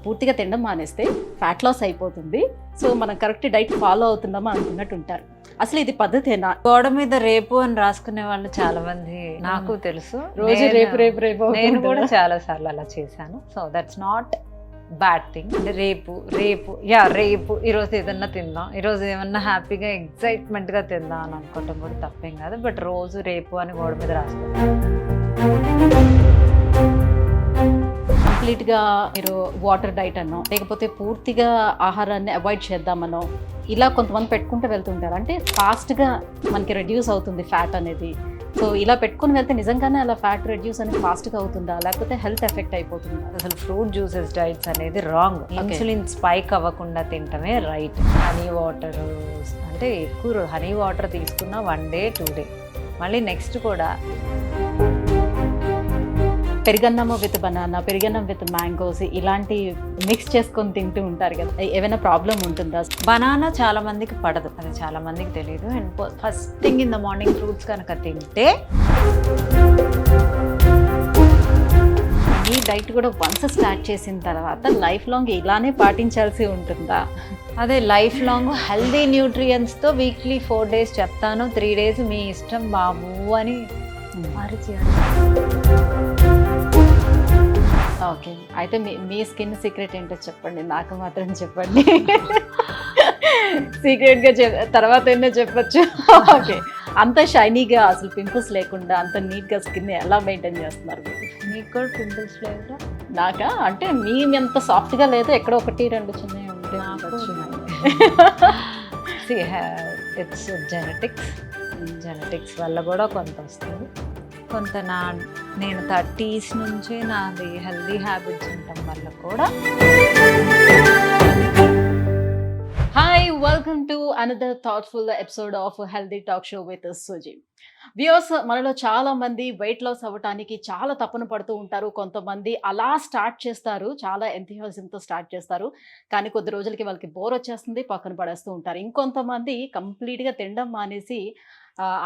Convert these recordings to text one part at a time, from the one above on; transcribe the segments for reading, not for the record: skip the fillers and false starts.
పూర్తిగా తినడం మానేస్తే ఫ్యాట్ లాస్ అయిపోతుంది. సో మనం కరెక్ట్ డైట్ ఫాలో అవుతున్నామా అనుకున్నట్టు ఉంటారు. అసలు ఇది పద్ధతేనా? గోడ మీద రేపు అని రాసుకునే వాళ్ళు చాలా మంది నాకు తెలుసు. రోజు రేపు రేపు రేపు నేను కూడా చాలా సార్లు అలా చేశాను. So that's not bad thing. అంటే రేపు రేపు రేపు ఈరోజు ఏదన్నా తిందాం, ఈరోజు ఏమన్నా హ్యాపీగా ఎగ్జైట్మెంట్గా తిందాం అని అనుకోవటం కూడా తప్పేం కాదు. బట్ రోజు రేపు అని గోడ మీద రాసుకుంటాం. కంప్లీట్గా మీరు వాటర్ డైట్ అన్నో లేకపోతే పూర్తిగా ఆహారాన్ని అవాయిడ్ చేద్దామనో ఇలా కొంతమంది పెట్టుకుంటూ వెళ్తుంటారు. అంటే ఫాస్ట్గా మనకి రెడ్యూస్ అవుతుంది ఫ్యాట్ అనేది. సో ఇలా పెట్టుకుని వెళ్తే నిజంగానే అలా ఫ్యాట్ రెడ్యూస్ అనేది ఫాస్ట్గా అవుతుందా, లేకపోతే హెల్త్ ఎఫెక్ట్ అయిపోతుందా? అసలు ఫ్రూట్ జ్యూసెస్ డైట్స్ అనేది రాంగ్. ఇన్సులిన్ స్పైక్ అవ్వకుండా తింటమే రైట్. హనీ వాటర్ అంటే ఎక్కువ హనీ వాటర్ తీసుకున్న 1 day 2 day, మళ్ళీ నెక్స్ట్ కూడా పెరుగన్నము విత్ బనానా, పెరుగన్నం విత్ మ్యాంగోస్ ఇలాంటి మిక్స్ చేసుకొని తింటూ ఉంటారు కదా, ఏమైనా ప్రాబ్లం ఉంటుందా? బనానా చాలా మందికి పడదు, అది చాలా మందికి తెలియదు. And first thing in the morning fruits కనుక తింటే ఈ డైట్ కూడా వన్స్ స్టార్ట్ చేసిన తర్వాత లైఫ్ లాంగ్ ఇలానే పాటించాల్సి ఉంటుందా? అదే లైఫ్ లాంగ్ హెల్దీ న్యూట్రియంట్స్తో వీక్లీ 4 days చెప్తాను, 3 days మీ ఇష్టం బాబు అని పరిచయం. ఓకే, అయితే మీ స్కిన్ సీక్రెట్ ఏంటో చెప్పండి, నాకు మాత్రం చెప్పండి. సీక్రెట్గా తర్వాత అయినా చెప్పచ్చు. ఓకే, అంత షైనీగా అసలు పింపుల్స్ లేకుండా అంత నీట్గా స్కిన్ ఎలా మెయింటైన్ చేస్తున్నారు మీరు? మీకు కూడా పింపుల్స్ లేవుగా? నాకా అంటే మీ ఎంత సాఫ్ట్గా లేదు, ఎక్కడో 1-2 చిన్నవి ఉంటే ఇట్స్ జెనెటిక్స్ వల్ల కూడా కొంత వస్తుంది, కొంత నేను 30s నుంచి నాది హెల్దీ హ్యాబిట్స్ ఉండటం వల్ల కూడా. Hi, welcome to another thoughtful episode of healthy talk show with Suji. Viewers, మనలో చాలా మంది వెయిట్ లాస్ అవ్వటానికి చాలా తపన పడుతూ ఉంటారు. కొంతమంది అలా స్టార్ట్ చేస్తారు, చాలా ఎంథూసియాజంతో స్టార్ట్ చేస్తారు, కానీ కొద్ది రోజులకి వాళ్ళకి బోర్ వచ్చేస్తుంది, పక్కన పడేస్తూ ఉంటారు. ఇంకొంతమంది కంప్లీట్గా తినడం మానేసి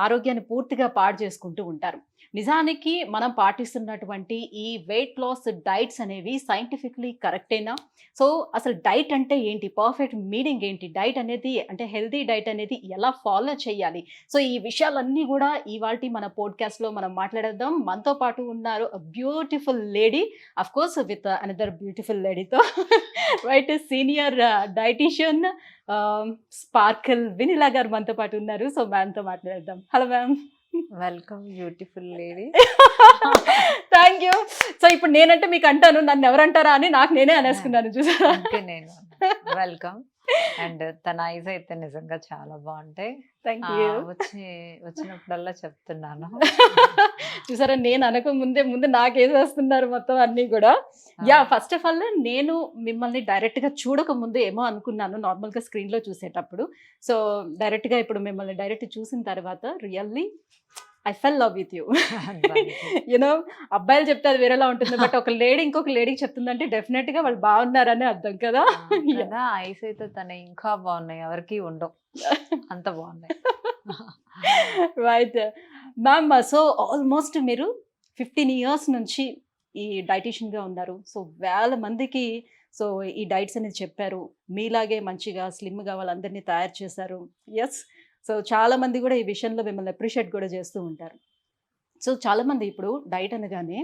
ఆరోగ్యాన్ని పూర్తిగా పాడు చేసుకుంటూ ఉంటారు. నిజానికి మనం పాటిస్తున్నటువంటి ఈ వెయిట్ లాస్ డైట్స్ అనేవి సైంటిఫిక్లీ కరెక్టేనా? సో అసలు డైట్ అంటే ఏంటి, పర్ఫెక్ట్ మీనింగ్ ఏంటి, డైట్ అనేది అంటే హెల్దీ డైట్ అనేది ఎలా ఫాలో చేయాలి? సో ఈ విషయాలన్నీ కూడా ఇవాల్టి మన పోడ్కాస్ట్లో మనం మాట్లాడేద్దాం. మనతో పాటు ఉన్నారు beautiful lady, of course with another beautiful లేడీతో, right, senior dietitian sparkle vanilla గారు మనతో పాటు ఉన్నారు. సో మ్యామ్తో మాట్లాడేద్దాం. Hello ma'am. Welcome beautiful lady. Thank you. So ఇప్పుడు నేనంటే మీకు అంటాను, నన్ను ఎవరంటారా అని నాకు నేనే అనేసుకున్నాను, చూసారా? నేను వెల్కమ్. అండ్ తన ఐజ్ అయితే నిజంగా చాలా బాగుంటాయి. Thank you. వచ్చినప్పుడల్లా చెప్తున్నాను. చూసారా, నేను అనక ముందే నాకేసి వస్తున్నారు మొత్తం అన్నీ కూడా. ఫస్ట్ ఆఫ్ ఆల్ నేను మిమ్మల్ని డైరెక్ట్గా చూడక ముందు ఏమో అనుకున్నాను నార్మల్గా స్క్రీన్లో చూసేటప్పుడు. సో డైరెక్ట్గా ఇప్పుడు మిమ్మల్ని డైరెక్ట్ చూసిన తర్వాత really I fell love with you. You know, అబ్బాయిలు చెప్తే అది వేరేలా ఉంటుంది, బట్ ఒక లేడీ ఇంకొక లేడీకి చెప్తుందంటే డెఫినెట్గా వాళ్ళు బాగున్నారని అర్థం కదా. ఐస్ అయితే తన ఇంకా బాగున్నాయి, ఎవరికి ఉండవు, అంత బాగున్నాయి. Right ma'am. సో ఆల్మోస్ట్ మీరు 15 years నుంచి ఈ డైటీషియన్గా ఉన్నారు. సో వేల మందికి సో ఈ డైట్స్ అనేది చెప్పారు, మీలాగే మంచిగా స్లిమ్గా వాళ్ళందరినీ తయారు చేశారు. ఎస్, సో చాలామంది కూడా ఈ విషయంలో మిమ్మల్ని అప్రిషియేట్ కూడా చేస్తూ ఉంటారు. సో చాలామంది ఇప్పుడు డైట్ అనగానే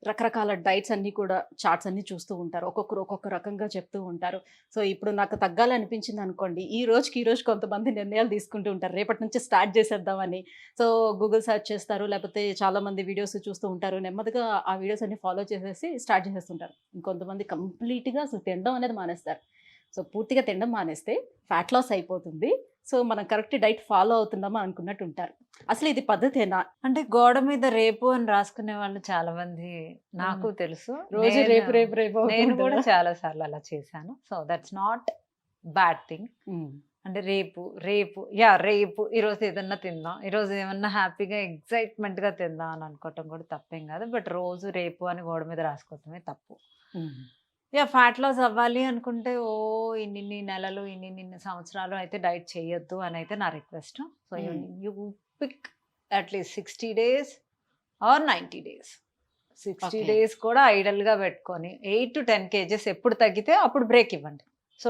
రకరకాల డైట్స్ అన్నీ కూడా చార్ట్స్ అన్నీ చూస్తూ ఉంటారు, ఒక్కొక్కరు ఒక్కొక్క రకంగా చెప్తూ ఉంటారు. సో ఇప్పుడు నాకు తగ్గాలనిపించింది అనుకోండి, ఈ రోజు కొంతమంది నిర్ణయాలు తీసుకుంటూ ఉంటారు, రేపటి నుంచి స్టార్ట్ చేసేద్దామని. సో గూగుల్ సెర్చ్ చేస్తారు, లేకపోతే చాలామంది వీడియోస్ చూస్తూ ఉంటారు, నెమ్మదిగా ఆ వీడియోస్ అన్ని ఫాలో చేసేసి స్టార్ట్ చేసేస్తుంటారు. ఇంకొంతమంది కంప్లీట్గా అసలు తినడం అనేది మానేస్తారు. సో పూర్తిగా తినడం మానేస్తే ఫ్యాట్ లాస్ అయిపోతుంది, సో మనం కరెక్ట్ డైట్ ఫాలో అవుతున్నామా అనుకున్నట్టు ఉంటారు. అసలు ఇది పద్ధతేనా? అంటే గోడ మీద రేపు అని రాసుకునే వాళ్ళు చాలా మంది నాకు తెలుసు. రోజు రేపు రేపు రేపు నేను కూడా చాలా సార్లు అలా చేశాను. So that's not bad thing. అంటే రేపు రేపు రేపు ఈరోజు ఏదన్నా తిందాం, ఈరోజు ఏమన్నా హ్యాపీగా ఎగ్జైట్మెంట్గా తిందాం అని అనుకోవటం కూడా తప్పేం కాదు. బట్ రోజు రేపు అని గోడ మీద రాసుకోవటమే తప్పు. ఫ్యాట్ లాస్ అవ్వాలి అనుకుంటే ఇన్ని నెలలు ఇన్ని సంవత్సరాలు అయితే డైట్ చేయొద్దు అని అయితే నా request. So you pick at least 60 days or 90 days. 60 Okay. Days కూడా ఐడల్గా పెట్టుకొని 8 to 10 కేజెస్ ఎప్పుడు తగ్గితే అప్పుడు బ్రేక్ ఇవ్వండి. సో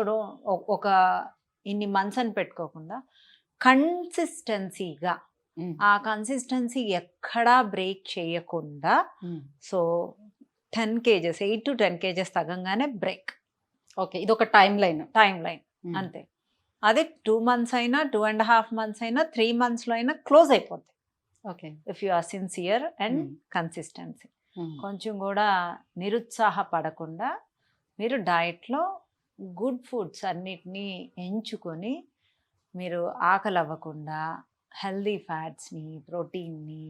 ఒక ఇన్ని మంత్స్ అని పెట్టుకోకుండా కన్సిస్టెన్సీగా ఆ కన్సిస్టెన్సీ ఎక్కడా బ్రేక్ చేయకుండా సో 10 కేజెస్ 8 to 10 కేజెస్ తగ్గంగానే బ్రేక్ ఓకే, ఇది ఒక టైం లైన్. టైం లైన్ అంతే. అదే 2 మంత్స్ అయినా 2.5 మంత్స్ అయినా 3 మంత్స్లో అయినా క్లోజ్ అయిపోద్ది okay. If you are sincere and consistency. కొంచెం కూడా నిరుత్సాహపడకుండా మీరు డైట్లో గుడ్ ఫుడ్స్ అన్నిటినీ ఎంచుకొని మీరు ఆకలి అవ్వకుండా హెల్దీ ఫ్యాట్స్ని, ప్రోటీన్ని,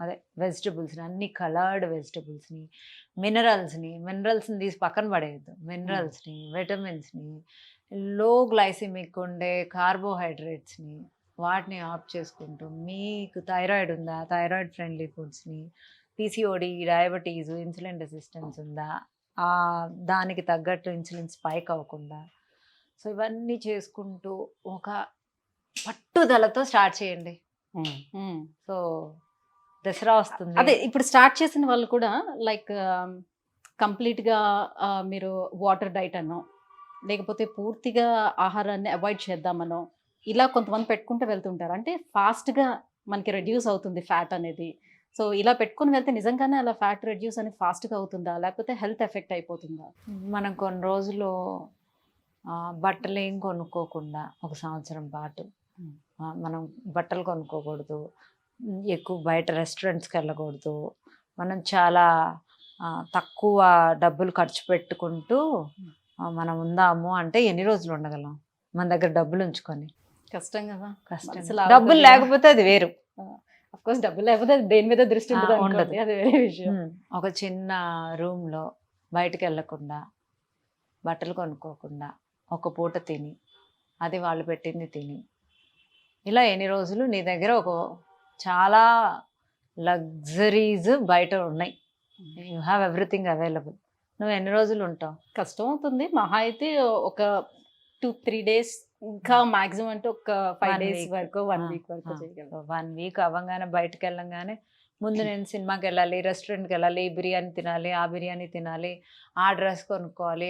అదే వెజిటబుల్స్ని, అన్ని కలర్డ్ వెజిటబుల్స్ని, మినరల్స్ని తీసి పక్కన పడేయద్దు. మినరల్స్ని, విటమిన్స్ని, లో గ్లైసిమిక్ ఉండే కార్బోహైడ్రేట్స్ని వాటిని ఆఫ్ చేసుకుంటూ, మీకు థైరాయిడ్ ఉందా థైరాయిడ్ ఫ్రెండ్లీ ఫుడ్స్ని, పీసీఓడి, డయాబెటీస్, ఇన్సులిన్ రెసిస్టెన్స్ ఉందా దానికి తగ్గట్టు ఇన్సులిన్ స్పైక్ అవ్వకుండా, సో ఇవన్నీ చేసుకుంటూ ఒక పట్టుదలతో స్టార్ట్ చేయండి. సో దసరా వస్తుంది. అదే ఇప్పుడు స్టార్ట్ చేసిన వాళ్ళు కూడా లైక్ కంప్లీట్గా మీరు వాటర్ డైట్ అనో లేకపోతే పూర్తిగా ఆహారాన్ని అవాయిడ్ చేద్దామనో ఇలా కొంతమంది పెట్టుకుంటూ వెళ్తుంటారు. అంటే ఫాస్ట్గా మనకి రెడ్యూస్ అవుతుంది ఫ్యాట్ అనేది. సో ఇలా పెట్టుకుని వెళ్తే నిజంగానే అలా ఫ్యాట్ రెడ్యూస్ అనేది ఫాస్ట్గా అవుతుందా, లేకపోతే హెల్త్ ఎఫెక్ట్ అయిపోతుందా? మనం కొన్ని రోజులు బట్టలు ఏం కొనుక్కోకుండా ఒక సంవత్సరం పాటు మనం బట్టలు కొనుక్కోకూడదు, ఎక్కువ బయట రెస్టారెంట్స్కి వెళ్ళకూడదు, మనం చాలా తక్కువ డబ్బులు ఖర్చు పెట్టుకుంటూ మనం ఉందాము అంటే ఎన్ని రోజులు ఉండగలం మన దగ్గర డబ్బులు ఉంచుకొని? కష్టం కదా. కష్టం. డబ్బులు లేకపోతే అది వేరు. అఫ్కోర్స్ డబ్బులు లేకపోతే దేని మీద దృష్టి ఉండదు, అది వేరే విషయం. ఒక చిన్న రూమ్లో బయటకు వెళ్ళకుండా, బట్టలు కొనుక్కోకుండా, ఒక పూట తిని, అది వాళ్ళు పెట్టింది తిని, ఇలా ఎన్ని రోజులు నీ దగ్గర ఒక చాలా లగ్జరీస్ బయట ఉన్నాయి, యూ హ్యావ్ ఎవ్రీథింగ్ అవైలబుల్, నువ్వు ఎన్ని రోజులు ఉంటావు? కష్టం అవుతుంది. మహా అయితే ఒక 2-3 డేస్, ఇంకా మాక్సిమం అంటే ఒక 5 డేస్ వరకు, 1 వీక్ వరకు చేయగలం. 1 వీక్ అవ్వగానే బయటకు వెళ్ళంగానే ముందు నేను సినిమాకి వెళ్ళాలి, రెస్టారెంట్కి వెళ్ళాలి, బిర్యానీ తినాలి, ఆ బిర్యానీ తినాలి, ఆ డ్రెస్ కొనుక్కోవాలి,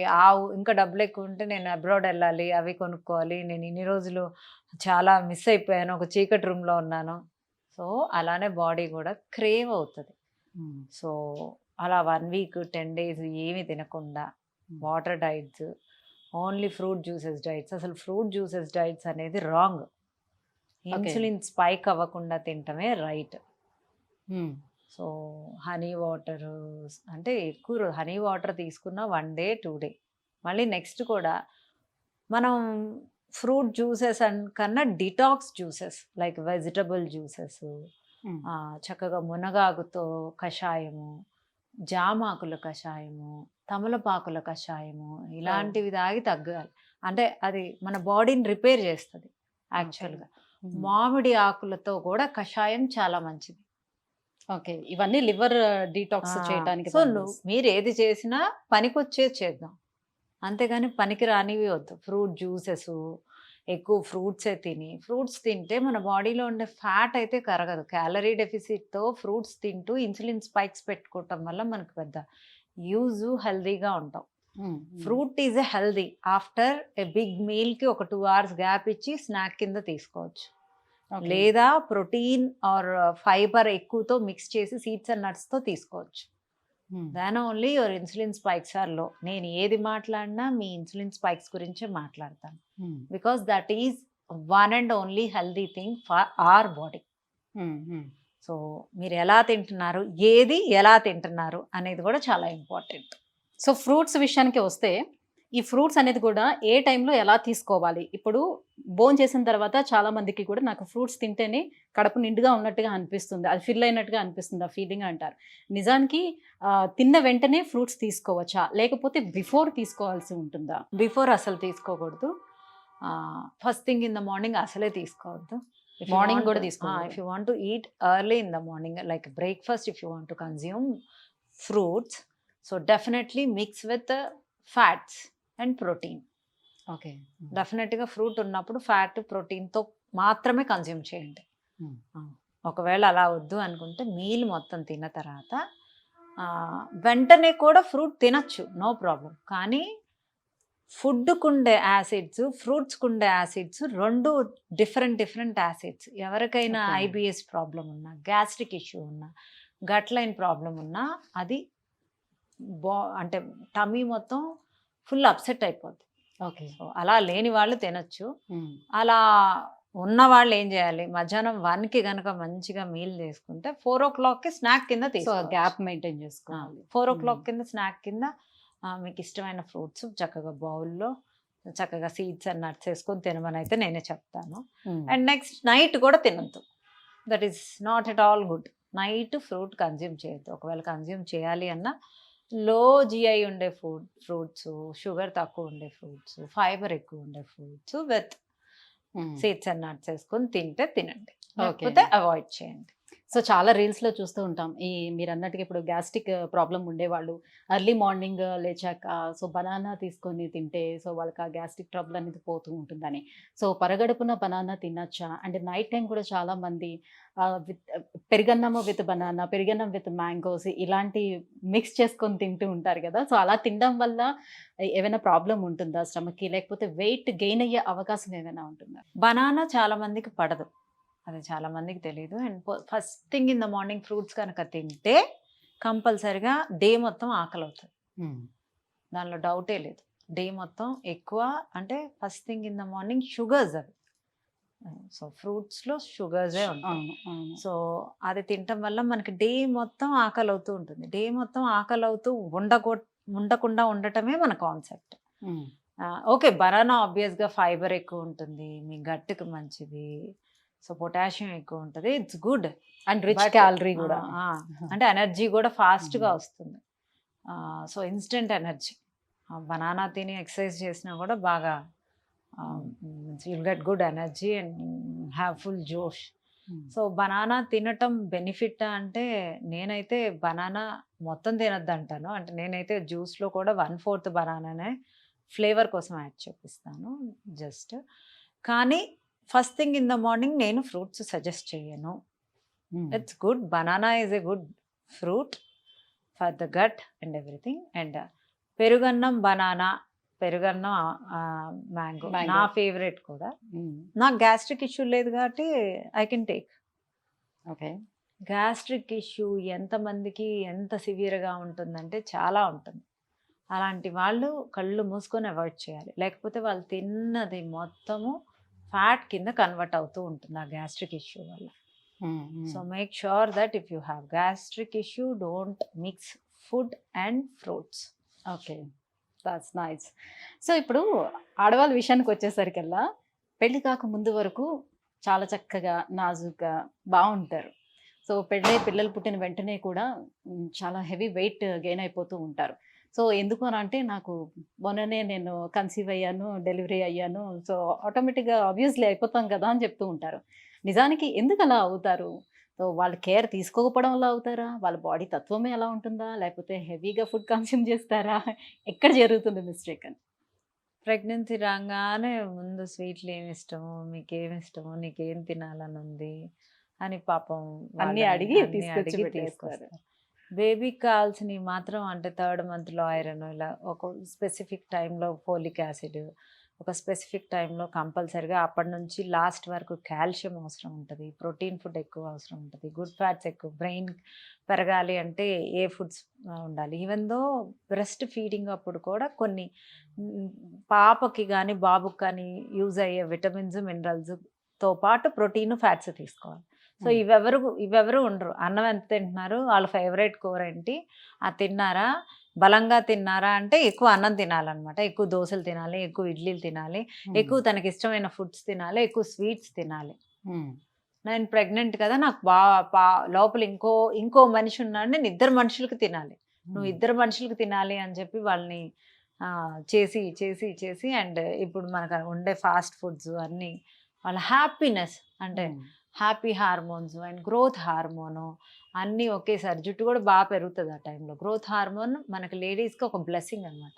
ఇంకా డబ్బులు ఎక్కువ ఉంటే నేను అబ్రాడ్ వెళ్ళాలి, అవి కొనుక్కోవాలి, నేను ఇన్ని రోజులు చాలా మిస్ అయిపోయాను, ఒక చీకటి రూమ్లో ఉన్నాను. సో అలానే బాడీ కూడా క్రేవ్ అవుతుంది. సో అలా 1 వీక్ 10 డేస్ ఏమీ తినకుండా water diets, only fruit juices diets. అసలు ఫ్రూట్ జ్యూసెస్ డైట్స్ అనేది రాంగ్. ఇన్సులిన్ స్పైక్ అవ్వకుండా తింటమే రైట్. సో హనీ వాటర్ అంటే ఎక్కువ హనీ వాటర్ తీసుకున్న 1 డే 2 డే, మళ్ళీ నెక్స్ట్ కూడా మనం ఫ్రూట్ జ్యూసెస్ కన్నా detox juices like vegetable juices, చక్కగా మునగాకుతో కషాయము, జామాకుల కషాయము, తమలపాకుల కషాయము, ఇలాంటివి తాగి తగ్గాలి. అంటే అది మన బాడీని రిపేర్ చేస్తుంది. యాక్చువల్గా మామిడి ఆకులతో కూడా కషాయం చాలా మంచిది. ఓకే, ఇవన్నీ లివర్ డీటాక్స్ చేయడానికి. సో మీరు ఏది చేసినా పనికొచ్చేది చేద్దాం, అంతేగాని పనికి రానివి వద్దు. ఫ్రూట్ జ్యూసెస్, ఎక్కువ ఫ్రూట్సే ఫ్రూట్స్ తింటే మన బాడీలో ఉండే ఫ్యాట్ అయితే కరగదు. క్యాలరీ డెఫిసిట్తో ఫ్రూట్స్ తింటూ ఇన్సులిన్ స్పైక్స్ పెట్టుకోవటం వల్ల మనకు పెద్ద యూజ్, హెల్దీగా ఉంటాం. Fruit is a healthy. After a big మీల్కి ఒక 2 hours గ్యాప్ ఇచ్చి స్నాక్ కింద తీసుకోవచ్చు, లేదా ప్రోటీన్ ఆర్ ఫైబర్ ఎక్కువతో మిక్స్ చేసి సీడ్స్ అండ్ నట్స్తో తీసుకోవచ్చు. దాని only your insulin spikes are low. నేను ఏది మాట్లాడినా మీ ఇన్సులిన్ స్పైక్స్ గురించే మాట్లాడతాను, because that is one and only healthy thing for our body. So మీరు ఎలా తింటున్నారు, ఏది ఎలా తింటున్నారు అనేది కూడా చాలా ఇంపార్టెంట్. సో ఫ్రూట్స్ విషయానికి వస్తే, ఈ ఫ్రూట్స్ అనేది కూడా ఏ టైంలో ఎలా తీసుకోవాలి? ఇప్పుడు భోజనం చేసిన తర్వాత చాలా మందికి కూడా నాకు ఫ్రూట్స్ తింటేనే కడుపు నిండుగా ఉన్నట్టుగా అనిపిస్తుంది, అది ఫిల్ అయినట్టుగా అనిపిస్తుంది, ఆ ఫీలింగ్ అంటారు. నిజానికి తిన్న వెంటనే ఫ్రూట్స్ తీసుకోవచ్చా, లేకపోతే బిఫోర్ తీసుకోవాల్సి ఉంటుందా? బిఫోర్ అసలు తీసుకోకూడదు. First thing in the morning అసలే తీసుకోవద్దు. మార్నింగ్ కూడా తీసుకోవాలి. If you want to eat early in the morning like breakfast, if you want to consume fruits, so definitely mix with fats and protein. Okay, డెఫినెట్గా fruit ఉన్నప్పుడు fat ప్రోటీన్తో మాత్రమే consume చేయండి. ఒకవేళ అలా వద్దు అనుకుంటే మీల్ మొత్తం తిన్న తర్వాత వెంటనే కూడా ఫ్రూట్ తినచ్చు, నో ప్రాబ్లం. కానీ ఫుడ్కుండే యాసిడ్స్, ఫ్రూట్స్కుండే యాసిడ్స్ రెండు డిఫరెంట్ యాసిడ్స్. ఎవరికైనా Okay. ఐబిఎస్ ప్రాబ్లం ఉన్నా, గ్యాస్ట్రిక్ ఇష్యూ ఉన్నా, గట్ లైన్ ప్రాబ్లం ఉన్నా అది అంటే టమీ మొత్తం ఫుల్ అప్సెట్ అయిపోద్ది. ఓకే. సో అలా లేని వాళ్ళు తినచ్చు. అలా ఉన్న వాళ్ళు ఏం చేయాలి, మధ్యాహ్నం 1కి కనుక మంచిగా మీల్ చేసుకుంటే 4 o'clockకి స్నాక్ కింద సో తీసుకోవాలి. గ్యాప్ మెయింటైన్ చేసుకోవాలి. 4 o'clock కింద స్నాక్ కింద మీకు ఇష్టమైన ఫ్రూట్స్ చక్కగా బౌల్లో చక్కగా సీడ్స్ అండ్ నట్స్ వేసుకొని తినమని అయితే నేనే చెప్తాను. అండ్ నెక్స్ట్ నైట్ కూడా తినద్దు. That is not at all good. Night fruit consume చేయొద్దు. ఒకవేళ కన్జ్యూమ్ చేయాలి అన్నా లో జిఐ ఉండే ఫ్రూట్స్, షుగర్ తక్కువ ఉండే ఫ్రూట్స్, ఫైబర్ ఎక్కువ ఉండే fruits with seeds and nuts వేసుకొని తింటే తినండి, లేకపోతే అవాయిడ్ చేయండి. సో చాలా రీల్స్ లో చూస్తూ ఉంటాం. ఈ మీరు అన్నట్టుగా ఇప్పుడు గ్యాస్ట్రిక్ ప్రాబ్లం ఉండేవాళ్ళు ఎర్లీ మార్నింగ్ లేచాక సో బనానా తీసుకొని తింటే సో వాళ్ళకి ఆ గ్యాస్ట్రిక్ ట్రబుల్ అనేది పోతూ ఉంటుందని. సో పరగడుపున బనానా తినచ్చా? అండ్ నైట్ టైం కూడా చాలా మంది విత్ పెరుగన్నము విత్ బనానా, పెరుగన్నం విత్ మ్యాంగోస్ ఇలాంటి మిక్స్ చేసుకొని తింటూ ఉంటారు కదా. సో అలా తినడం వల్ల ఏమైనా ప్రాబ్లం ఉంటుందా స్టమక్కి, లేకపోతే వెయిట్ గెయిన్ అయ్యే అవకాశం ఏమైనా ఉంటుందా? బనానా చాలా మందికి పడదు, అది చాలా మందికి తెలియదు. And first thing in the morning fruits కనుక తింటే కంపల్సరిగా డే మొత్తం ఆకలి అవుతుంది, దానిలో డౌటే లేదు. డే మొత్తం ఎక్కువ అంటే first thing in the morning sugars అవి. సో ఫ్రూట్స్లో షుగర్సే ఉంటాయి. సో అది తినటం వల్ల మనకి డే మొత్తం ఆకలి అవుతూ ఉంటుంది. డే మొత్తం ఆకలి అవుతూ ఉండకుండా ఉండటమే మన కాన్సెప్ట్. ఓకే, బనానా ఆబ్వియస్గా ఫైబర్ ఎక్కువ ఉంటుంది, మీ గట్టుకు మంచిది, సో పొటాషియం ఎక్కువ ఉంటుంది, it's good. And rich calorie కూడా, అంటే ఎనర్జీ కూడా ఫాస్ట్గా వస్తుంది. So instant energy. బనానా తిని ఎక్సర్సైజ్ చేసినా కూడా బాగా you'll get good energy and have full జోష్. సో బనానా తినటం బెనిఫిట్ అంటే నేనైతే బనానా మొత్తం తినద్దు అంటాను. అంటే నేనైతే జ్యూస్లో కూడా 1/4 బనానానే ఫ్లేవర్ కోసం యాడ్ చేపిస్తాను జస్ట్. కానీ first thing in the morning నేను ఫ్రూట్స్ సజెస్ట్ చేయను. It's good, banana is a good fruit for the gut and everything. And పెరుగన్నం బనానా, పెరుగన్నం మ్యాంగో నా ఫేవరెట్ కూడా. నాకు గ్యాస్ట్రిక్ ఇష్యూ లేదు కాబట్టి I can take. Okay. Gastric issue ఎంతమందికి ఎంత సివియర్గా ఉంటుందంటే చాలా ఉంటుంది. అలాంటి వాళ్ళు కళ్ళు మూసుకొని అవాయిడ్ చేయాలి, లేకపోతే వాళ్ళు తిన్నది మొత్తము ఫ్యాట్ కింద కన్వర్ట్ అవుతూ ఉంటుంది ఆ గ్యాస్ట్రిక్ ఇష్యూ వల్ల. So make sure that if you have gastric issue don't mix food and fruits. Okay, that's nice. So ఇప్పుడు ఆడవాళ్ళ విషయానికి వచ్చేసరికల్లా పెళ్లి కాక ముందు వరకు చాలా చక్కగా నాజుగ్గా బాగుంటారు. సో పెళ్ళై పిల్లలు పుట్టిన వెంటనే కూడా చాలా హెవీ వెయిట్ గెయిన్ అయిపోతూ ఉంటారు. సో ఎందుకు అని అంటే నాకు మొన్ననే నేను కన్సీవ్ అయ్యాను, డెలివరీ అయ్యాను, సో ఆటోమేటిక్గా ఆబ్వియస్లీ అయిపోతాం కదా అని చెప్తూ ఉంటారు. నిజానికి ఎందుకు అలా అవుతారు? సో వాళ్ళు కేర్ తీసుకోకపోవడం వల్ల అవుతారా? వాళ్ళ బాడీ తత్వమే అలా ఉంటుందా? లేకపోతే హెవీగా ఫుడ్ కన్స్యూమ్ చేస్తారా? ఎక్కడ జరుగుతుంది మిస్టేక్ అని? ప్రెగ్నెన్సీ రాగానే ముందు స్వీట్లు ఏమి ఇష్టము, మీకేమి ఇష్టము, నీకేం తినాలని ఉంది అని పాపం అన్నీ అడిగి తీసుకొచ్చి పెట్టేస్తారు. తీసుకొస్తారు. బేబీకి కావాల్సినవి మాత్రం అంటే 3rd మంత్లో ఐరన్, ఇలా ఒక స్పెసిఫిక్ టైంలో ఫోలిక్ యాసిడ్, ఒక స్పెసిఫిక్ టైంలో కంపల్సరిగా అప్పటి నుంచి లాస్ట్ వరకు కాల్షియం అవసరం ఉంటుంది, ప్రోటీన్ ఫుడ్ ఎక్కువ అవసరం ఉంటుంది, గుడ్ ఫ్యాట్స్ ఎక్కువ. బ్రెయిన్ పెరగాలి అంటే ఏ ఫుడ్స్ ఉండాలి. ఈవెన్ దో బ్రెస్ట్ ఫీడింగ్ అప్పుడు కూడా కొన్ని పాపకి కానీ బాబుకి కానీ యూజ్ అయ్యే విటమిన్స్ మినరల్స్తో పాటు ప్రోటీన్ ఫ్యాట్స్ తీసుకోవాలి. సో ఇవెవరు ఉండరు. అన్నం ఎంత తింటున్నారు, వాళ్ళ ఫేవరెట్ కూర ఏంటి, అది తిన్నారా, బలంగా తిన్నారా అంటే ఎక్కువ అన్నం తినాలన్నమాట, ఎక్కువ దోశలు తినాలి, ఎక్కువ ఇడ్లీలు తినాలి, ఎక్కువ తనకి ఇష్టమైన ఫుడ్స్ తినాలి, ఎక్కువ స్వీట్స్ తినాలి. నేను ప్రెగ్నెంట్ కదా, నాకు లోపల ఇంకో మనిషి ఉన్నాడు, నేను 2 మనుషులకు తినాలి, నువ్వు 2 మనుషులకు తినాలి అని చెప్పి వాళ్ళని చేసి చేసి చేసి అండ్ ఇప్పుడు మనకు ఉండే ఫాస్ట్ ఫుడ్స్ అన్నీ వాళ్ళ హ్యాపీనెస్ అంటే happy hormones and growth hormone అన్నీ ఒకేసారి. జుట్టు కూడా బాగా పెరుగుతుంది ఆ టైంలో. గ్రోత్ హార్మోన్ మనకి లేడీస్కి ఒక బ్లెస్సింగ్ అనమాట.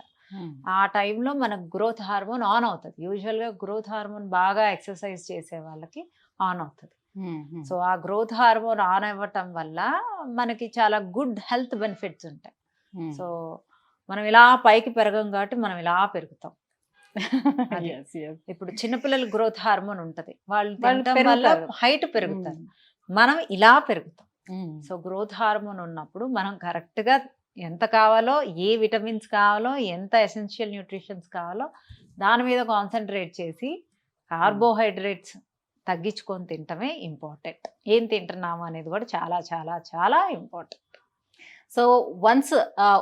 ఆ టైంలో మనకు గ్రోత్ హార్మోన్ ఆన్ అవుతుంది. యూజువల్గా గ్రోత్ హార్మోన్ బాగా ఎక్సర్సైజ్ చేసే వాళ్ళకి ఆన్ అవుతుంది. సో ఆ గ్రోత్ హార్మోన్ ఆన్ అవ్వటం వల్ల మనకి చాలా గుడ్ హెల్త్ బెనిఫిట్స్ ఉంటాయి. సో మనం ఇలా పైకి పెరగం కాబట్టి మనం ఇలా పెరుగుతాం. అది. ఇప్పుడు చిన్నపిల్లల గ్రోత్ హార్మోన్ ఉంటది, వాళ్ళు తినటం వల్ల హైట్ పెరుగుతారు, మనం ఇలా పెరుగుతాం. సో గ్రోత్ హార్మోన్ ఉన్నప్పుడు మనం కరెక్ట్ గా ఎంత కావాలో, ఏ విటమిన్స్ కావాలో, ఎంత ఎసెన్షియల్ న్యూట్రిషన్స్ కావాలో దాని మీద కాన్సన్ట్రేట్ చేసి కార్బోహైడ్రేట్స్ తగ్గించుకొని తినటమే ఇంపార్టెంట్. ఏం తింటున్నాము అనేది కూడా చాలా చాలా చాలా ఇంపార్టెంట్. సో వన్స్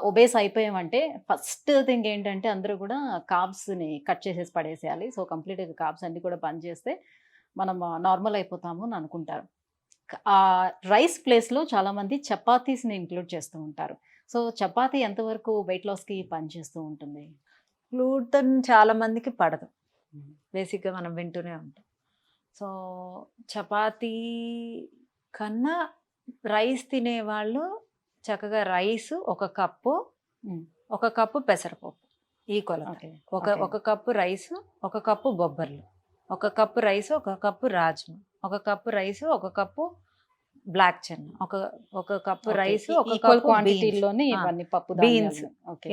ఒబేస్ అయిపోయామంటే ఫస్ట్ థింగ్ ఏంటంటే అందరూ కూడా కార్బ్స్ని కట్ చేసేసి పడేసేయాలి. సో కంప్లీట్గా కార్బ్స్ అన్ని కూడా బంద్ చేస్తే మనం నార్మల్ అయిపోతాము అని అనుకుంటారు. రైస్ ప్లేస్లో చాలామంది చపాతీస్ని ఇంక్లూడ్ చేస్తూ ఉంటారు. సో చపాతీ ఎంతవరకు వెయిట్ లాస్కి పనిచేస్తూ ఉంటుంది? గ్లూటన్ చాలా మందికి పడదు, బేసిక్గా మనం వింటూనే ఉంటాం. సో చపాతీ కన్నా రైస్ తినేవాళ్ళు చక్కగా రైస్ ఒక కప్పు పెసరపప్పు ఈక్వల్, ఒక కప్పు రైస్, ఒక కప్పు బొబ్బర్లు, ఒక కప్పు రైస్, ఒక కప్పు రాజ్మా, ఒక కప్పు రైస్, ఒక కప్పు బ్లాక్ చెన్నా, ఒక కప్పు రైస్, ఒక కప్పు క్వాంటిటీలోని బీన్స్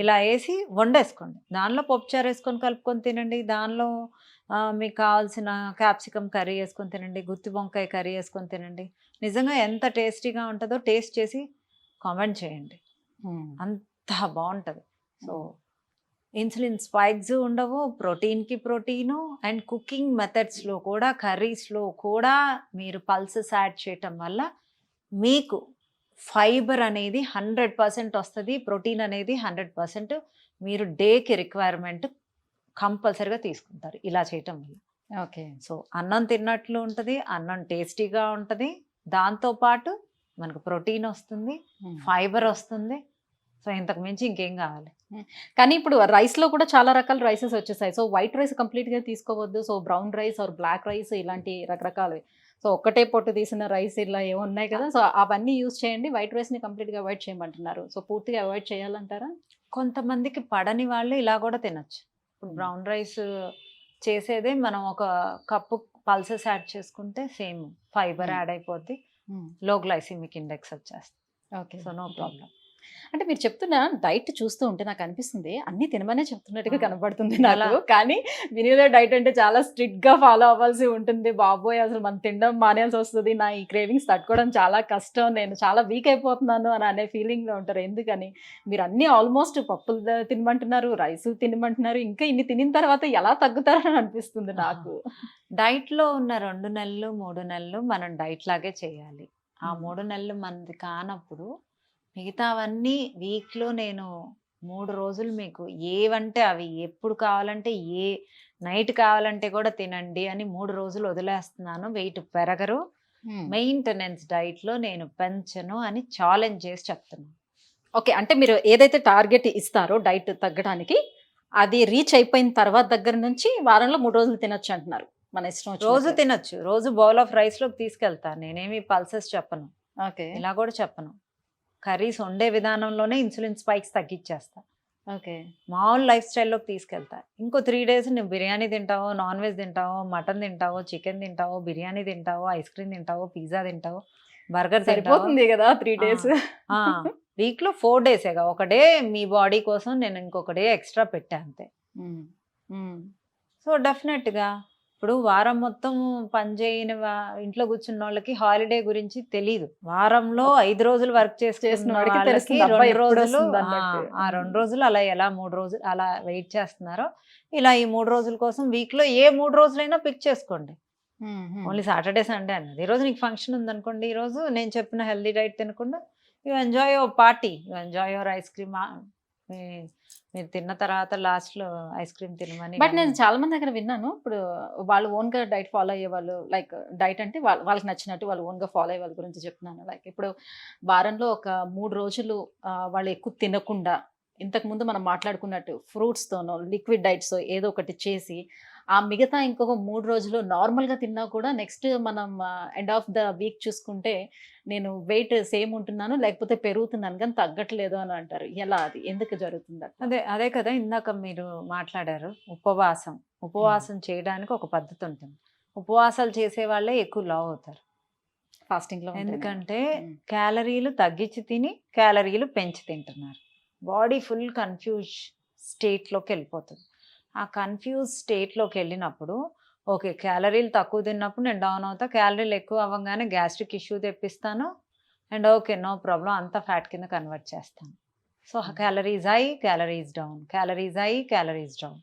ఇలా వేసి వండేసుకోండి. దానిలో పప్పుచారు వేసుకొని కలుపుకొని తినండి. దానిలో మీకు కావాల్సిన క్యాప్సికమ్ కర్రీ వేసుకొని తినండి, గుత్తి వంకాయ కర్రీ వేసుకొని తినండి. నిజంగా ఎంత టేస్టీగా ఉంటుందో టేస్ట్ చేసి కామెంట్ చేయండి, అంత బాగుంటుంది. సో ఇన్సులిన్ స్పైక్స్ ఉండవు, ప్రోటీన్కి ప్రోటీను, అండ్ కుకింగ్ మెథడ్స్లో కూడా కర్రీస్లో కూడా మీరు పల్సెస్ యాడ్ చేయటం వల్ల మీకు ఫైబర్ అనేది 100% వస్తుంది, ప్రోటీన్ అనేది 100% మీరు డేకి రిక్వైర్మెంట్ కంపల్సరీగా తీసుకుంటారు ఇలా చేయటం వల్ల. ఓకే. సో అన్నం తిన్నట్లు ఉంటుంది, అన్నం టేస్టీగా ఉంటుంది, దాంతోపాటు మనకు ప్రోటీన్ వస్తుంది, ఫైబర్ వస్తుంది. సో ఇంతకు మించి ఇంకేం కావాలి? కానీ ఇప్పుడు రైస్లో కూడా చాలా రకాల రైసెస్ వచ్చేసాయి. సో వైట్ రైస్ కంప్లీట్గా తీసుకోవద్దు, so brown rice or black rice ఇలాంటి రకరకాలు, సో ఒక్కటే పొట్టు తీసిన రైస్ ఇలా ఏమో ఉన్నాయి కదా, సో అవన్నీ యూజ్ చేయండి. వైట్ రైస్ని కంప్లీట్గా అవాయిడ్ చేయమంటున్నారు. సో పూర్తిగా అవాయిడ్ చేయాలంటారా? కొంతమందికి పడని వాళ్ళు ఇలా కూడా తినచ్చు. ఇప్పుడు బ్రౌన్ రైస్ చేసేదే మనం ఒక కప్పు పల్సెస్ యాడ్ చేసుకుంటే సేమ్ ఫైబర్ యాడ్ అయిపోద్ది, లో గ్లైసిమిక్ ఇండెక్స్ వచ్చేస్తుంది. ఓకే. So no problem. అంటే మీరు చెప్తున్న డైట్ చూస్తూ ఉంటే నాకు అనిపిస్తుంది అన్ని తినమనే చెప్తున్నట్టుగా కనబడుతుంది నాకు. కానీ వినియోగ డైట్ అంటే చాలా స్ట్రిక్ట్ గా ఫాలో అవ్వాల్సి ఉంటుంది. బాబోయ్, అసలు మనం తినడం మానేయాల్సి వస్తుంది, నా ఈ క్రేవింగ్స్ తట్టుకోవడం చాలా కష్టం, నేను చాలా వీక్ అయిపోతున్నాను అని అనే ఫీలింగ్ లో ఉంటారు. ఎందుకని మీరు అన్ని ఆల్మోస్ట్ పప్పులు తినమంటున్నారు, రైస్ తినమంటున్నారు, ఇంకా ఇన్ని తినిన తర్వాత ఎలా తగ్గుతారని అనిపిస్తుంది నాకు. డైట్ లో ఉన్న 2 నెలలు 3 నెలలు మనం డైట్ లాగే చేయాలి. ఆ 3 నెలలు మనది కానప్పుడు మిగతావన్నీ వీక్లో నేను 3 రోజులు మీకు ఏవంటే అవి ఎప్పుడు కావాలంటే నైట్ కావాలంటే కూడా తినండి అని 3 రోజులు వదిలేస్తున్నాను. వెయిట్ పెరగరు, మెయింటెనెన్స్ డైట్లో నేను పెంచను అని ఛాలెంజ్ చేసి చెప్తున్నాను. ఓకే. అంటే మీరు ఏదైతే టార్గెట్ ఇస్తారో డైట్ తగ్గడానికి, అది రీచ్ అయిపోయిన తర్వాత దగ్గర నుంచి వారంలో 3 రోజులు తినొచ్చు అంటున్నారు. మన ఇష్టం రోజు తినొచ్చు, రోజు బౌల్ ఆఫ్ రైస్లోకి తీసుకెళ్తాను. నేనేమి పల్సెస్ చెప్పను, ఓకే, ఇలా కూడా చెప్పను. కర్రీస్ వండే విధానంలోనే ఇన్సులిన్ స్పైక్స్ తగ్గించేస్తా. ఓకే, మామూలు లైఫ్ స్టైల్లోకి తీసుకెళ్తా. ఇంకో 3 డేస్ నువ్వు బిర్యానీ తింటావో, నాన్ వెజ్ తింటావో, మటన్ తింటావో, చికెన్ తింటావో, బిర్యానీ తింటావో, ఐస్ క్రీమ్ తింటావో, పిజ్జా తింటావో, బర్గర్ సరిపోతుంది కదా 3 డేస్. వీక్లో 4 డేసేగా, ఒక డే మీ బాడీ కోసం నేను ఇంకొక డే ఎక్స్ట్రా పెట్టా అంతే. సో డెఫినెట్గా ఇప్పుడు వారం మొత్తం పనిచేయని ఇంట్లో కూర్చున్న వాళ్ళకి హాలిడే గురించి తెలీదు. వారంలో 5 రోజులు వర్క్ చేసిన వాళ్ళకి 2 రోజులు, ఆ 2 రోజులు అలా ఎలా 3 రోజులు అలా వెయిట్ చేస్తున్నారో, ఇలా ఈ 3 రోజుల కోసం వీక్లో ఏ 3 రోజులైనా పిక్ చేసుకోండి. ఓన్లీ సాటర్డే సండే అన్నది. ఈరోజు నీకు ఫంక్షన్ ఉందనుకోండి, ఈరోజు నేను చెప్పిన హెల్దీ డైట్ తినకుండా you enjoy your party, you enjoy your eyes cream. మీరు తిన్న తర్వాత లాస్ట్లో ఐస్ క్రీమ్ తినమని. బట్ నేను చాలా మంది దగ్గర విన్నాను, ఇప్పుడు వాళ్ళు ఓన్గా డైట్ ఫాలో అయ్యే వాళ్ళు, లైక్ డైట్ అంటే వాళ్ళకి నచ్చినట్టు వాళ్ళు ఓన్గా ఫాలో అయ్యే వాళ్ళ గురించి చెప్తున్నాను. లైక్ ఇప్పుడు వారంలో ఒక 3 రోజులు వాళ్ళు ఎక్కువ తినకుండా, ఇంతకుముందు మనం మాట్లాడుకున్నట్టు ఫ్రూట్స్తోనో లిక్విడ్ డైట్స్ ఏదో ఒకటి చేసి, ఆ మిగతా ఇంకొక 3 రోజులు నార్మల్గా తిన్నా కూడా నెక్స్ట్ మనం ఎండ్ ఆఫ్ ద వీక్ చూసుకుంటే నేను వెయిట్ సేమ్ ఉంటున్నాను, లేకపోతే పెరుగుతున్నాను కానీ తగ్గట్లేదు అని అంటారు. ఎలా, అది ఎందుకు జరుగుతుంది? అదే కదా ఇందాక మీరు మాట్లాడారు, ఉపవాసం చేయడానికి ఒక పద్ధతి ఉంటుంది. ఉపవాసాలు చేసే వాళ్ళే ఎక్కువ లావ్ అవుతారు. ఫాస్టింగ్ లో ఉంటేనే. ఎందుకంటే ఉమ్. క్యాలరీలు తగ్గించి తిని క్యాలరీలు పెంచి తింటున్నారు. బాడీ ఫుల్ కన్ఫ్యూజ్ స్టేట్లోకి వెళ్ళిపోతుంది. ఆ కన్ఫ్యూజ్ స్టేట్లోకి వెళ్ళినప్పుడు ఓకే, క్యాలరీలు తక్కువ తిన్నప్పుడు నేను డౌన్ అవుతా, క్యాలరీలు ఎక్కువ అవ్వగానే గ్యాస్ట్రిక్ ఇష్యూ తెప్పిస్తాను, అండ్ ఓకే నో ప్రాబ్లం అంతా ఫ్యాట్ కింద కన్వర్ట్ చేస్తాను. So calories high, calories down, calories high, calories down.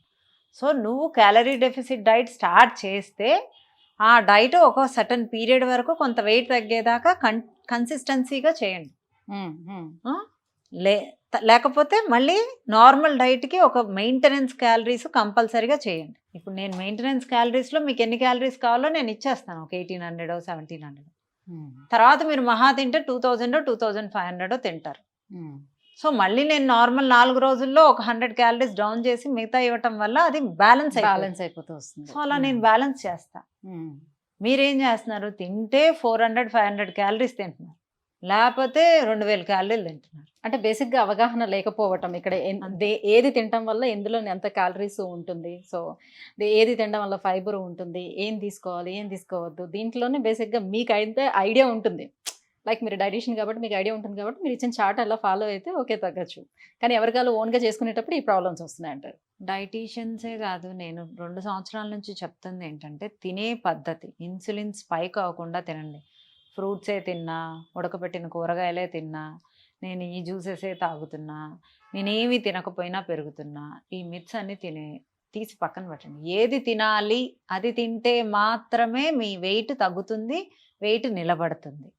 So నువ్వు క్యాలరీ డెఫిసిట్ డైట్ స్టార్ట్ చేస్తే ఆ డైట్ ఒక సర్టన్ పీరియడ్ వరకు కొంత వెయిట్ తగ్గేదాకా కన్సిస్టెన్సీగా చేయండి. ఉమ్, ఉమ్, ఆ? లేకపోతే మళ్ళీ నార్మల్ డైట్కి ఒక మెయింటెనెన్స్ క్యాలరీస్ కంపల్సరీగా చేయండి. ఇప్పుడు నేను మెయింటెనెన్స్ క్యాలరీస్లో మీకు ఎన్ని క్యాలరీస్ కావాలో నేను ఇచ్చేస్తాను, ఒక 1800 1700. ఉమ్, తర్వాత మీరు మహా తింటే 2000 2500 తింటారు. ఉమ్. సో మళ్ళీ నేను నార్మల్ 4 రోజుల్లో ఒక 100 క్యాలరీస్ డౌన్ చేసి మిగతా ఇవ్వటం వల్ల అది బ్యాలెన్స్ బ్యాలెన్స్ అయిపోతూ వస్తుంది. సో అలా నేను బ్యాలెన్స్ చేస్తా. ఉమ్. మీరేం చేస్తున్నారు, తింటే 400 500 క్యాలరీస్ తింటున్నారు, లేకపోతే 2000 క్యాలరీలు తింటున్నారు. అంటే బేసిక్ గా అవగాహన లేకపోవటం ఇక్కడ అంతే. ఏది తినటం వల్ల ఎందులో ఎంత క్యాలరీస్ ఉంటుంది, సో ఏది తినడం వల్ల ఫైబర్ ఉంటుంది, ఏం తీసుకోవాలి ఏం తీసుకోవద్దు, దీంట్లోనే బేసిక్ గా మీకు అయితే ఐడియా ఉంటుంది. లైక్ మీరు డైటీషియన్ కాబట్టి మీకు ఐడియా ఉంటుంది కాబట్టి మీరు ఇచ్చిన చార్ట్ అలా ఫాలో అయితే ఓకే తగ్గచ్చు. కానీ ఎవరికాలు ఓన్గా చేసుకునేటప్పుడు ఈ ప్రాబ్లమ్స్ వస్తున్నాయి అంటారు. డైటీషియన్సే కాదు, నేను 2 సంవత్సరాల నుంచి చెప్తుంది ఏంటంటే తినే పద్ధతి, ఇన్సులిన్ స్పైక్ అవ్వకుండా తినండి. ఫ్రూట్సే తిన్నా, ఉడకబెట్టిన కూరగాయలే తిన్నా, నేను ఈ జ్యూసెసే తాగుతున్నా, నేనేమి తినకపోయినా పెరుగుతున్నా, ఈ మిత్స్ అన్ని తీసి పక్కన పెట్టండి. ఏది తినాలి అది తింటే మాత్రమే మీ వెయిట్ తగ్గుతుంది, వెయిట్ నిలబడుతుంది.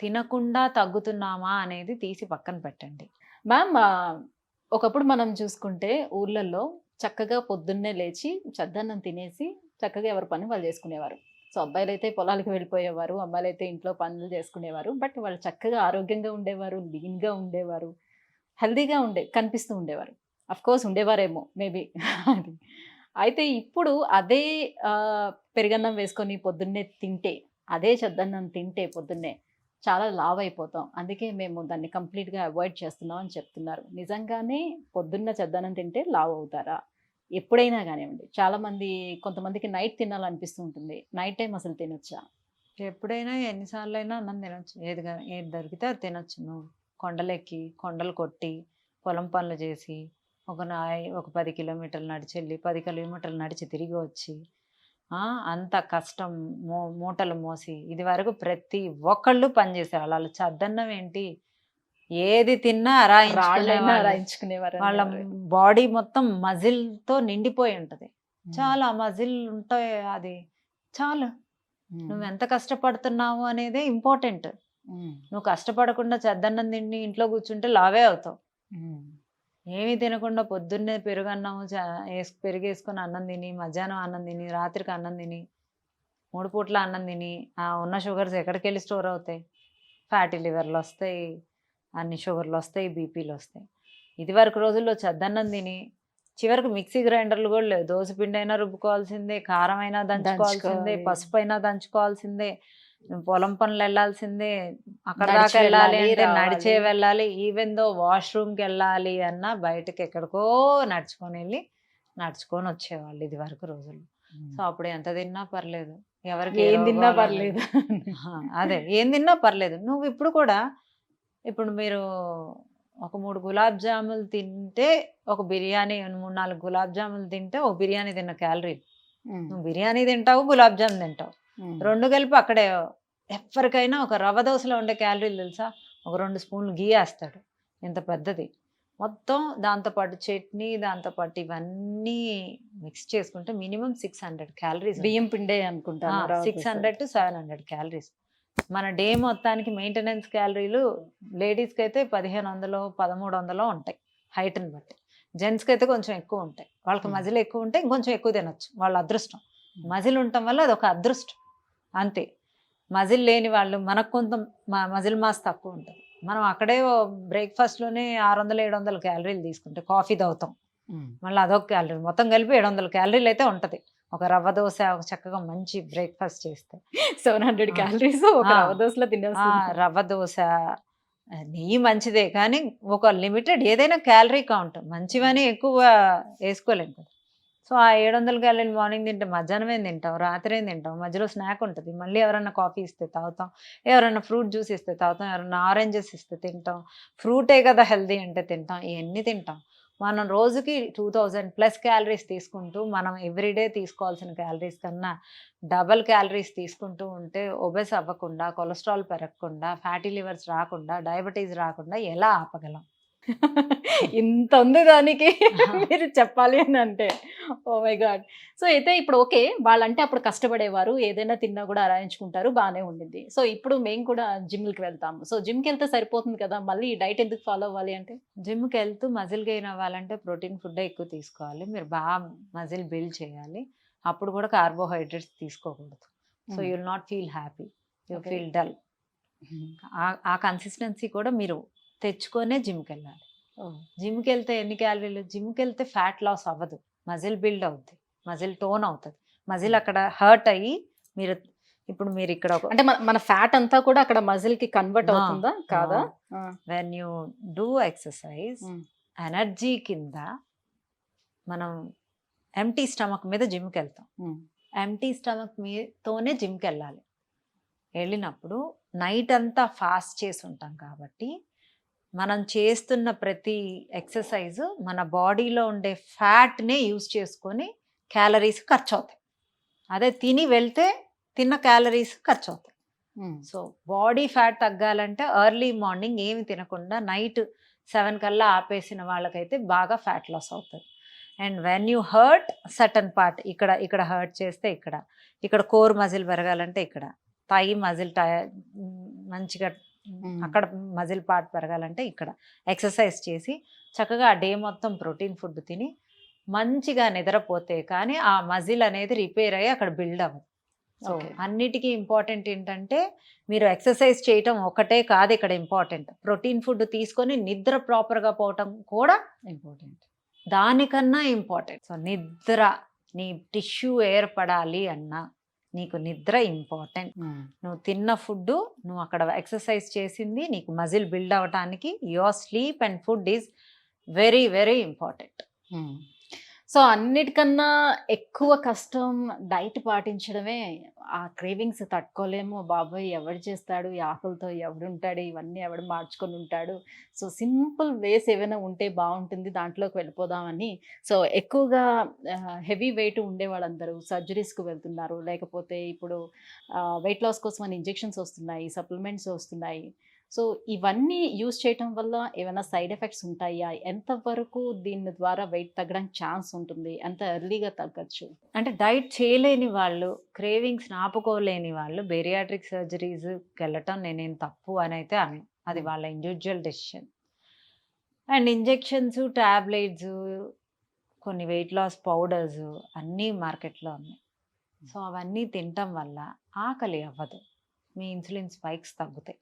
తినకుండా తగ్గుతున్నామా అనేది తీసి పక్కన పెట్టండి. మ్యామ్, ఒకప్పుడు మనం చూసుకుంటే ఊర్లలో చక్కగా పొద్దున్నే లేచి చద్దన్నం తినేసి చక్కగా ఎవరి పని వాళ్ళు చేసుకునేవారు. సో అబ్బాయిలు అయితే పొలాలకు వెళ్ళిపోయేవారు, అమ్మాయిలు అయితే ఇంట్లో పనులు చేసుకునేవారు. బట్ వాళ్ళు చక్కగా ఆరోగ్యంగా ఉండేవారు, లీన్గా ఉండేవారు, హెల్దీగా కనిపిస్తూ ఉండేవారు. అఫ్ కోర్స్ ఉండేవారేమో మేబీ అది. అయితే ఇప్పుడు అదే పెరుగన్నం వేసుకొని పొద్దున్నే తింటే, అదే చద్దన్నం తింటే పొద్దున్నే చాలా లావ్ అయిపోతాం. అందుకే మేము దాన్ని కంప్లీట్‌గా అవాయిడ్ చేస్తున్నాం అని చెప్తున్నారు. నిజంగానే పొద్దున్న చద్దన్నం తింటే లావ్ అవుతారా? ఎప్పుడైనా గానివ్వండి. చాలామంది కొంతమందికి నైట్ తినాలనిపిస్తూ ఉంటుంది. నైట్ టైమ్ అసలు తినొచ్చా? ఎప్పుడైనా ఎన్నిసార్లైనా అన్నం తినొచ్చు, ఏది దొరికితే అది తినొచ్చు. నువ్వు కొండలెక్కి కొండలు కొట్టి పొలం పనులు చేసి ఒక 10 కిలోమీటర్లు నడిచి వెళ్ళి 10 కిలోమీటర్లు నడిచి తిరిగి వచ్చి అంత కష్టం, మూటలు మోసి ఇది వరకు ప్రతి ఒక్కళ్ళు పనిచేసేవాళ్ళు. వాళ్ళు చద్దన్నం ఏంటి, ఏది తిన్నా రాళ్ళైనా అరాయించుకునేవాళ్ళు. రాయించుకునేవారు వాళ్ళ బాడీ మొత్తం మజిల్తో నిండిపోయి ఉంటుంది. చాలా మజిల్ ఉంటాయి, అది చాలు. నువ్వు ఎంత కష్టపడుతున్నావు అనేదే ఇంపార్టెంట్. నువ్వు కష్టపడకుండా చద్దన్నం తిండి ఇంట్లో కూర్చుంటే లావే అవుతావు. ఏమీ తినకుండా పొద్దున్నే పెరుగన్నం పెరుగు వేసుకొని అన్నం తిని, మధ్యాహ్నం అన్నం తిని, రాత్రికి అన్నం తిని, 3 పూట్ల అన్నం తిని ఉన్న షుగర్స్ ఎక్కడికి వెళ్ళి స్టోర్ అవుతాయి? ఫ్యాటీ లివర్లు వస్తాయి, అన్ని షుగర్లు వస్తాయి, బీపీలు వస్తాయి. ఇదివరకు రోజుల్లో చద్దన్నం తిని చివరికి మిక్సీ గ్రైండర్లు కూడా లేవు. దోశ పిండి అయినా రుబ్బుకోవాల్సిందే, కారం అయినా దంచుకోవాల్సిందే, పసుపు అయినా దంచుకోవాల్సిందే, పొలం పనులు వెళ్ళాల్సిందే, అక్కడ దాకా వెళ్ళాలి అంటే నడిచే వెళ్ళాలి. ఈవెన్ దో వాష్రూమ్కి వెళ్ళాలి అన్నా బయటకు ఎక్కడికో నడుచుకొని వచ్చేవాళ్ళు ఇది వరకు రోజులు. సో అప్పుడు ఎంత తిన్నా పర్లేదు, ఎవరికి ఏం తిన్నా పర్లేదు. అదే ఏం తిన్నా పర్లేదు. నువ్వు ఇప్పుడు కూడా, ఇప్పుడు మీరు ఒక 3 గులాబ్ జాములు తింటే ఒక బిర్యానీ, 3-4 గులాబ్ జాములు తింటే ఒక బిర్యానీ తిన్న క్యాలరీలు. నువ్వు బిర్యానీ తింటావు, గులాబ్ జామ్ తింటావు, 2 కలిపి అక్కడే. ఎవరికైనా ఒక రవ్వ దోశలో ఉండే క్యాలరీలు తెలుసా? ఒక 2 స్పూన్లు గీ వేస్తాడు, ఇంత పెద్దది. మొత్తం దాంతోపాటు చట్నీ, దాంతోపాటు ఇవన్నీ మిక్స్ చేసుకుంటే మినిమం 600 క్యాలరీస్. బియ్యం పిండే అనుకుంటాను. 600 to 700 క్యాలరీస్. మన డే మొత్తానికి మెయింటెనెన్స్ క్యాలరీలు లేడీస్కి అయితే 1500 1300 ఉంటాయి హైట్ని బట్టి. జెంట్స్కి అయితే కొంచెం ఎక్కువ ఉంటాయి. వాళ్ళకి మజిల్ ఎక్కువ ఉంటే ఇంకొంచెం ఎక్కువ తినొచ్చు, వాళ్ళ అదృష్టం. మజిల్ ఉండటం వల్ల అది ఒక అదృష్టం అంతే. మజిల్ లేని వాళ్ళు, మనకు కొంత మజిల్ మాస్ తక్కువ ఉంటుంది, మనం అక్కడే బ్రేక్ఫాస్ట్లోనే 600-700 క్యాలరీలు తీసుకుంటే కాఫీ తాగుతాం, మళ్ళీ అదొక క్యాలరీ, మొత్తం కలిపి 700 క్యాలరీలు అయితే ఉంటుంది. ఒక రవ్వ దోశ ఒక చక్కగా మంచి బ్రేక్ఫాస్ట్ చేస్తే 700 క్యాలరీస్ ఒక రవ్వ దోశలో తినేస్తాం. రవ్వ దోశ నెయ్యి మంచిదే, కానీ ఒక లిమిటెడ్ ఏదైనా క్యాలరీ కౌంట్. మంచివని ఎక్కువ వేసుకోలేము కదా. సో ఆ 700 క్యాలరీలు మార్నింగ్ తింటే మధ్యాహ్నం ఏం తింటాం, రాత్రి ఏం తింటాం, మధ్యలో స్నాక్ ఉంటుంది, మళ్ళీ ఎవరైనా కాఫీ ఇస్తే తాగుతాం, ఎవరైనా ఫ్రూట్ జ్యూస్ ఇస్తే తాగుతాం, ఎవరైనా ఆరెంజెస్ ఇస్తే తింటాం, ఫ్రూటే కదా హెల్దీ అంటే తింటాం, ఇవన్నీ తింటాం. మనం రోజుకి 2000+ క్యాలరీస్ తీసుకుంటూ మనం ఎవ్రీడే తీసుకోవాల్సిన క్యాలరీస్ కన్నా డబల్ క్యాలరీస్ తీసుకుంటూ ఉంటే ఒబెస్ అవ్వకుండా, కొలెస్ట్రాల్ పెరగకుండా, ఫ్యాటీ లివర్స్ రాకుండా, డయాబెటీస్ రాకుండా ఎలా ఆపగలం? ఇంత ఉంది దానికి మీరు చెప్పాలి అని అంటే. Oh my God! సో అయితే ఇప్పుడు ఓకే. వాళ్ళంటే అప్పుడు కష్టపడేవారు. ఏదైనా తిన్నా కూడా అరాయించుకుంటారు. బానే ఉండిద్ది. సో ఇప్పుడు మేము కూడా జిమ్‌లకి వెళ్తాము. సో జిమ్‌కెళ్తే సరిపోతుంది కదా! మళ్ళీ ఈ డైట్ ఎందుకు ఫాలో అవ్వాలి అంటే? జిమ్‌కి వెళ్తూ మజిల్ గెయిన్ అవ్వాలంటే ప్రోటీన్ ఫుడ్డే ఎక్కువ తీసుకోవాలి. మీరు మజిల్ బిల్డ్ చేయాలి. అప్పుడు కూడా కార్బోహైడ్రేట్స్ తీసుకోకూడదు. So you will not feel happy. You okay. Feel dull. ఆ కన్సిస్టెన్సీ కూడా మీరు తెచ్చుకొనే జిమ్‌కెళ్ళాలి. ఓహ్! జిమ్‌కెళ్తే ఎన్ని క్యాలరీలు? జిమ్‌కెళ్తే ఫ్యాట్ లాస్ అవ్వదు. మజిల్ బిల్డ్ అవుద్ది. మజిల్ టోన్ అవుతది. మజిల్ అక్కడ హర్ట్ అయ్యి మీరు ఇప్పుడు మీరిక్కడ ఒక అంటే మన మన ఫ్యాట్ అంతా కూడా అక్కడ మజిల్‌కి కన్వర్ట్ ఆ! అవుతుందా? కాదా? ఆ! ఆ! వెన్ యూ డూ ఎక్సర్‌సైజ్ హ్మ్. ఎనర్జీ కింద మనం ఎంప్టీ స్టమక్ మీద జిమ్‌కెళ్తాం. హ్మ్. ఎంప్టీ స్టమక్ తోనే జిమ్‌కెళ్ళాలి. వెళ్ళినప్పుడు నైట్ అంతా ఫాస్ట్ చేసి ఉంటాం కాబట్టి మనం చేస్తున్న ప్రతి ఎక్సర్సైజ్ మన బాడీలో ఉండే ఫ్యాట్‌నే యూజ్ చేసుకొని క్యాలరీస్ ఖర్చవుతాయి. అదే తిని వెళ్తే తిన్న క్యాలరీస్ ఖర్చవుతాయి. హ్మ్. సో బాడీ ఫ్యాట్ తగ్గాలంటే ఎర్లీ మార్నింగ్ ఏమి తినకుండా నైట్ 7 కల్లా ఆపేసిన వాళ్ళకైతే బాగా ఫ్యాట్ లాస్ అవుతుంది. And when you hurt certain part ఇక్కడ హర్ట్ చేస్తే ఇక్కడ కోర్ మజిల్ పెరగాలంటే ఇక్కడ థై మజిల్ మంచిగా హ్మ్. అక్కడ మజిల్ పార్ట్ పెరగాలంటే ఇక్కడ ఎక్సర్సైజ్ చేసి చక్కగా ఆ డే మొత్తం ప్రోటీన్ ఫుడ్ తిని మంచిగా నిద్రపోతే కానీ ఆ మజిల్ అనేది రిపేర్ అయ్యి అక్కడ బిల్డ్ అవ్వదు. So okay. అన్నిటికీ ఇంపార్టెంట్ ఏంటంటే మీరు ఎక్సర్సైజ్ చేయటం ఒకటే కాదు ఇక్కడ ఇంపార్టెంట్. ప్రోటీన్ ఫుడ్ తీసుకొని నిద్ర ప్రాపర్‌గా పోవటం కూడా ఇంపార్టెంట్. దానికన్నా ఇంపార్టెంట్. సో నిద్ర నీ టిష్యూ ఏర్పడాలి అన్నా నీకు నిద్ర ఇంపార్టెంట్. హ్మ్. నువ్వు తిన్న ఫుడ్డు, నువ్వు అక్కడ ఎక్సర్సైజ్ చేసింది నీకు మజిల్ బిల్డ్ అవ్వటానికి your sleep and food is very very important. హ్మ్. సో అన్నిటికన్నా ఎక్కువ కష్టం డైట్ పాటించడమే. ఆ క్రేవింగ్స్ తట్టుకోలేము. బాబోయ్! ఎవడు చేస్తాడు? ఈ ఆకలితో ఎవడుంటాడు? ఇవన్నీ ఎవడు మార్చుకొని ఉంటాడు? సో సింపుల్ వేస్ ఏవైనా ఉంటే బావుంటుంది. దాంట్లోకి వెళ్ళిపోదామని. సో ఎక్కువగా హెవీ వెయిట్ ఉండేవాళ్ళందరూ సర్జరీస్‌కి వెళ్తున్నారు. లేకపోతే ఇప్పుడు వెయిట్ లాస్ కోసం అని ఇంజెక్షన్స్ వస్తున్నాయి. సప్లిమెంట్స్ వస్తున్నాయి. సో ఇవన్నీ యూజ్ చేయటం వల్ల ఏమైనా సైడ్ ఎఫెక్ట్స్ ఉంటాయా? ఎంత వరకు దీని ద్వారా వెయిట్ తగ్గడానికి ఛాన్స్ ఉంటుంది? ఎంత ఎర్లీగా తగ్గొచ్చు? అంటే డైట్ చేయలేని వాళ్ళు, క్రేవింగ్స్‌ని ఆపుకోలేని వాళ్ళు బేరియాట్రిక్ సర్జరీస్‌కి వెళ్ళటం నేనేం తప్పు అనైతే అనను. అది వాళ్ళ individual decision. And injections, tablets, కొన్ని వెయిట్ లాస్ పౌడర్స్ అన్నీ మార్కెట్‌లో ఉన్నాయి. సో అవన్నీ తినటం వల్ల ఆకలి అవ్వదు. మీ ఇన్సులిన్ స్పైక్స్ తగ్గుతాయి.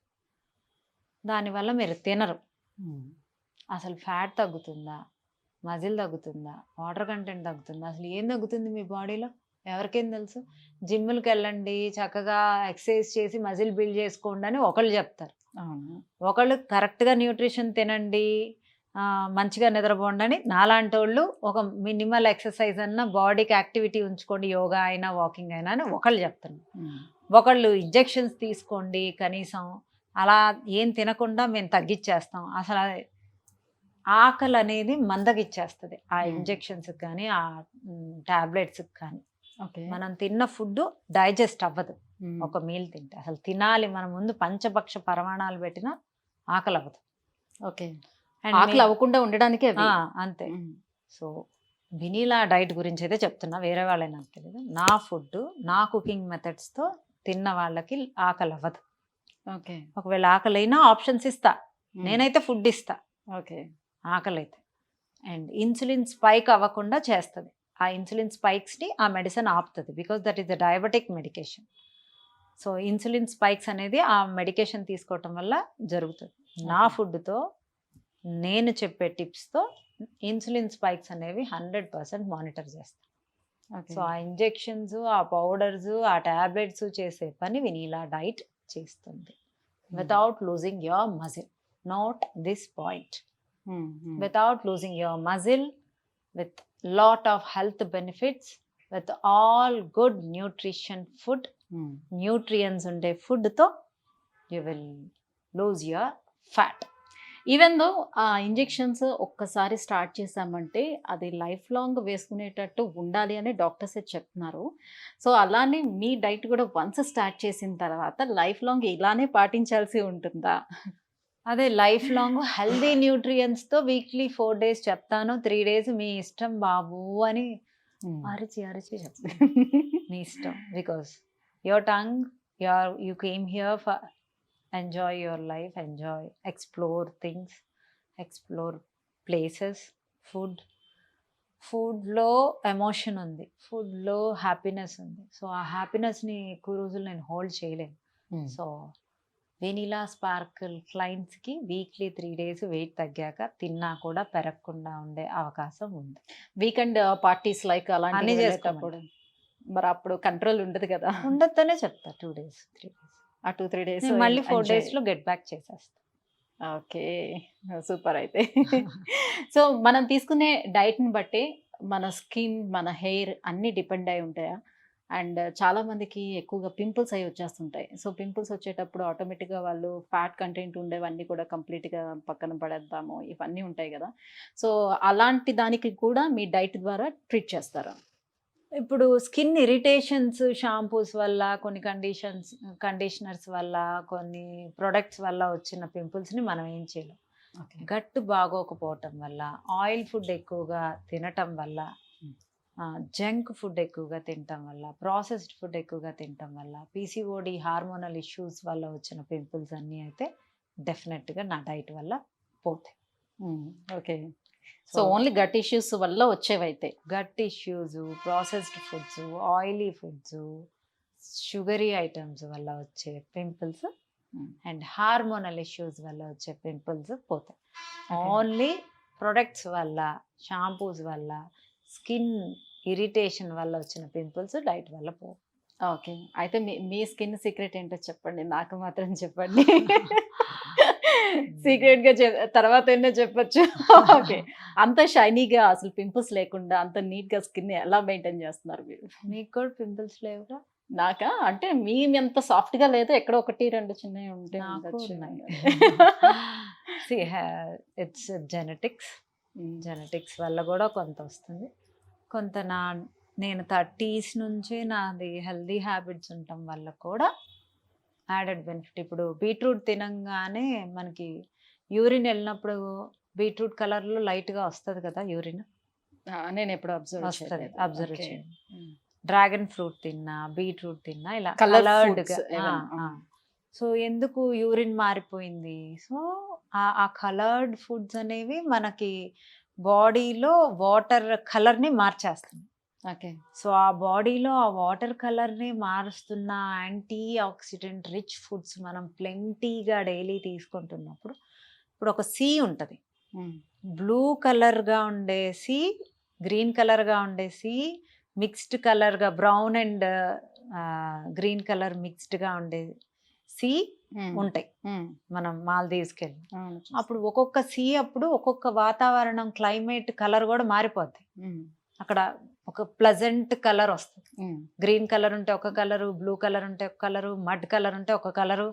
దానివల్ల మీరు తినరు. హ్మ్. అసలు ఫ్యాట్ తగ్గుతుందా? మజిల్ తగ్గుతుందా? వాటర్ కంటెంట్ తగ్గుతుందా? అసలు ఏం తగ్గుతుంది మీ బాడీలో? ఎవరికేం తెలుసు? జిమ్‌లకెళ్ళండి, చక్కగా ఎక్సర్సైజ్ చేసి మజిల్ బిల్డ్ చేసుకోండి అని ఒకళ్ళు చెప్తారు. అవును. ఒకళ్ళు కరెక్ట్‌గా న్యూట్రిషన్ తినండి, మంచిగా నిద్రపోండి అని నాలాంటోళ్ళు ఒక మినిమల్ ఎక్సర్సైజ్ అన్నా బాడీకి యాక్టివిటీ ఉంచుకోండి, యోగా అయినా, వాకింగ్ అయినా అని ఒకళ్ళు చెప్తున్నారు. హ్మ్. ఒకళ్ళు ఇంజెక్షన్స్ తీసుకోండి కనీసం, అలా ఏం తినకుండా మేము తగ్గిచ్చేస్తాం. అసలు ఆకలి అనేది మందగిచ్చేస్తది. ఆ హ్మ్. ఇంజెక్షన్స్‌కి కానీ, టాబ్లెట్స్‌కి కానీ. ఓకే. మనం తిన్న ఫుడ్డు డైజెస్ట్ అవ్వదు. హ్మ్. ఒక మీల్ తింటే. అసలు తినాలి మన ముందు పంచభక్ష పరమాణాలు పెట్టినా ఆకలవ్వదు. ఓకే. అండ్ ఆకలి అవ్వకుండా ఉండడానికే అవి. అంతే. హ్మ్. సో, వెనీలా డైట్ గురించయితే చెప్తున్నా. వేరే వాళ్ళయి నాకు తెలీదు. నా ఫుడ్డు, నా కుకింగ్ మెథడ్స్‌తో తిన్న వాళ్ళకి ఆకలవ్వదు. ఓకే. ఒకవేళ ఆకలైనా ఆప్షన్స్ ఇస్తా. హ్మ్. నేనైతే ఫుడ్ ఇస్తా ఓకే. ఆకలైతే. అండ్ ఇన్సులిన్ స్పైక్ అవ్వకుండా చేస్తది. ఆ ఇన్సులిన్ స్పైక్స్‌ని ఆ మెడిసిన్ ఆపుతది. Because that is the diabetic medication. So, insulin spikes అనేది ఆ మెడికేషన్ తీసుకోవటం వల్ల జరుగుతది. నా ఓకే. ఫుడ్‌తో నేను చెప్పే టిప్స్‌తో ఇన్సులిన్ స్పైక్స్ అనేవి 100% మానిటర్ చేస్తా. ఓకే. సో, ఆ ఇంజెక్షన్స్, ఆ పౌడర్స్, ఆ టాబ్లెట్స్ చేసే పని వెనీలా డైట్ చేస్తుంది. Without losing your muscle. Not this point. హ్మ్. హ్మ్. Without losing your muscle, with lot of health benefits with all good nutrition food, nutrients unde food తో you will lose your fat. Even though ఆ injections ఒక్కసారి start చేసామంటే అది life long వేసుకునేటట్టు ఉండాలి అని doctors చెప్తున్నారు. సో అలానే మీ డైట్ కూడా వన్స్ స్టార్ట్ చేసిన తర్వాత లైఫ్ లాంగ్ ఇలానే పాటించాల్సి ఉంటుందా? అదే లైఫ్ లాంగ్ హెల్దీ న్యూట్రియంట్స్ తో వీక్లీ 4 days చెప్తాను, 3 days మీ ఇష్టం బాబు అని అరిచి అరిచి చెప్తాను. మీ ఇష్టం, because your tongue, you came here for enjoy your life, enjoy, explore things, explore places. ఫుడ్లో ఎమోషన్ ఉంది, ఫుడ్లో హ్యాపీనెస్ ఉంది. సో ఆ హ్యాపీనెస్ని ఎక్కువ రోజులు నేను హోల్డ్ చేయలేను. సో వెనిలా స్పార్కిల్ క్లయింట్స్కి వీక్లీ 3 days వెయిట్ తగ్గాక తిన్నా కూడా పెరగకుండా ఉండే అవకాశం ఉంది. వీకెండ్ పార్టీస్ లైక్ అలాంటి అన్నీ చేసేటప్పుడు మరి అప్పుడు కంట్రోల్ ఉండదు కదా? ఉండొద్దనే చెప్తా. 2 days 3 days ఆ 2-3 days మళ్ళీ 4 daysలో గెట్ బ్యాక్ చేసేస్తా. Okay, super. అయితే సో మనం తీసుకునే డైట్ని బట్టి మన స్కిన్, మన హెయిర్ అన్నీ డిపెండ్ అయి ఉంటాయా? అండ్ చాలా మందికి ఎక్కువగా పింపుల్స్ అవి వచ్చేస్తుంటాయి. సో పింపుల్స్ వచ్చేటప్పుడు ఆటోమేటిక్గా వాళ్ళు ఫ్యాట్ కంటెంట్ ఉండేవన్నీ కూడా కంప్లీట్గా పక్కన పడేద్దాము, ఇవన్నీ ఉంటాయి కదా. సో అలాంటి దానికి కూడా మీ డైట్ ద్వారా ట్రీట్ చేస్తారా? ఇప్పుడు స్కిన్ ఇరిటేషన్స్ షాంపూస్ వల్ల, కొన్ని కండిషనర్స్ వల్ల, కొన్ని ప్రొడక్ట్స్ వల్ల వచ్చిన పింపుల్స్ని మనం ఏం చేయలేం. గట్టు బాగోకపోవటం వల్ల, ఆయిల్ ఫుడ్ ఎక్కువగా తినటం వల్ల, జంక్ ఫుడ్ ఎక్కువగా తినటం వల్ల, ప్రాసెస్డ్ ఫుడ్ ఎక్కువగా తినటం వల్ల, పీసీఓడి హార్మోనల్ ఇష్యూస్ వల్ల వచ్చిన పింపుల్స్ అన్నీ అయితే డెఫినెట్గా నా డైట్ వల్ల పోతాయి. Okay, so only gut issues వల్ల వచ్చేవైతే gut issues, processed foods, oily foods, sugary items వల్ల వచ్చే పింపుల్స్ అండ్ హార్మోనల్ ఇష్యూస్ వల్ల వచ్చే పింపుల్స్ పోతాయి. ఓన్లీ ప్రొడక్ట్స్ వల్ల, షాంపూస్ వల్ల, స్కిన్ ఇరిటేషన్ వల్ల వచ్చిన పింపుల్స్ డైట్ వల్ల పోవు. ఓకే, అయితే మీ స్కిన్ సీక్రెట్ ఏంటో చెప్పండి, నాకు మాత్రం చెప్పండి. సీక్రెట్గా తర్వాత అయినా చెప్పచ్చు. ఓకే, అంత షైనీగా అసలు పింపుల్స్ లేకుండా అంత నీట్గా స్కిన్ ఎలా మెయింటైన్ చేస్తున్నారు మీరు? మీకు కూడా పింపుల్స్ లేవుగా? నాకా అంటే మీ అంత సాఫ్ట్గా లేదు, ఎక్కడో 1-2 చిన్నవి ఉంటే ఇట్స్ జెనెటిక్స్ వల్ల కూడా కొంత వస్తుంది, కొంత నేను 30s నుంచి నాది హెల్దీ హ్యాబిట్స్ ఉండటం వల్ల కూడా యాడెడ్ బెనిఫిట్. ఇప్పుడు బీట్రూట్ తినంగానే మనకి యూరిన్ వెళ్ళినప్పుడు బీట్రూట్ కలర్లో లైట్గా వస్తుంది కదా యూరిన్, నేను ఎప్పుడు అబ్జర్వ్ చేయండి. డ్రాగన్ ఫ్రూట్ తిన్నా, బీట్రూట్ తిన్నా ఇలా కలర్డ్గా. సో ఎందుకు యూరిన్ మారిపోయింది? సో ఆ కలర్డ్ ఫుడ్స్ అనేవి మనకి బాడీలో వాటర్ కలర్ని మార్చేస్తుంది. ఓకే, సో ఆ బాడీలో ఆ వాటర్ కలర్ని మారుస్తున్న యాంటీ ఆక్సిడెంట్ రిచ్ ఫుడ్స్ మనం ప్లెంటీగా డైలీ తీసుకుంటున్నప్పుడు, ఇప్పుడు ఒక సీ ఉంటుంది, బ్లూ కలర్గా ఉండే సీ, గ్రీన్ కలర్గా ఉండే సీ, మిక్స్డ్ కలర్గా బ్రౌన్ అండ్ గ్రీన్ కలర్ మిక్స్డ్గా ఉండే సీ ఉంటాయి. మనం మాల్దీవ్స్కి వెళ్ళి అప్పుడు ఒక్కొక్క సీ అప్పుడు ఒక్కొక్క వాతావరణం క్లైమేట్ కలర్ కూడా మారిపోద్ది. అక్కడ ఒక ప్లజెంట్ కలర్ వస్తుంది. గ్రీన్ కలర్ ఉంటే ఒక కలరు, బ్లూ కలర్ ఉంటే ఒక కలరు, మడ్ కలర్ ఉంటే ఒక కలరు,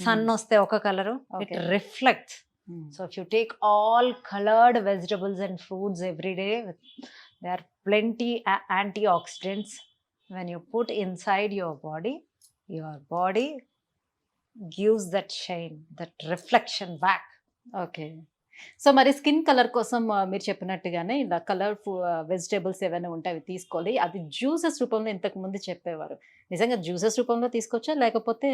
సన్ వస్తే ఒక colour. It reflects. So if you take all coloured vegetables and fruits every day, they are plenty antioxidants. When you put inside your body gives that shine, that reflection back. Okay, so మరి skin colour కోసం మీరు చెప్పినట్టుగానే ఇలా colour vegetables ఏవైనా ఉంటాయి అవి తీసుకోవాలి. అది జ్యూసెస్ రూపంలో ఇంతకు ముందు చెప్పేవారు, నిజంగా జ్యూసెస్ రూపంలో తీసుకోవచ్చా లేకపోతే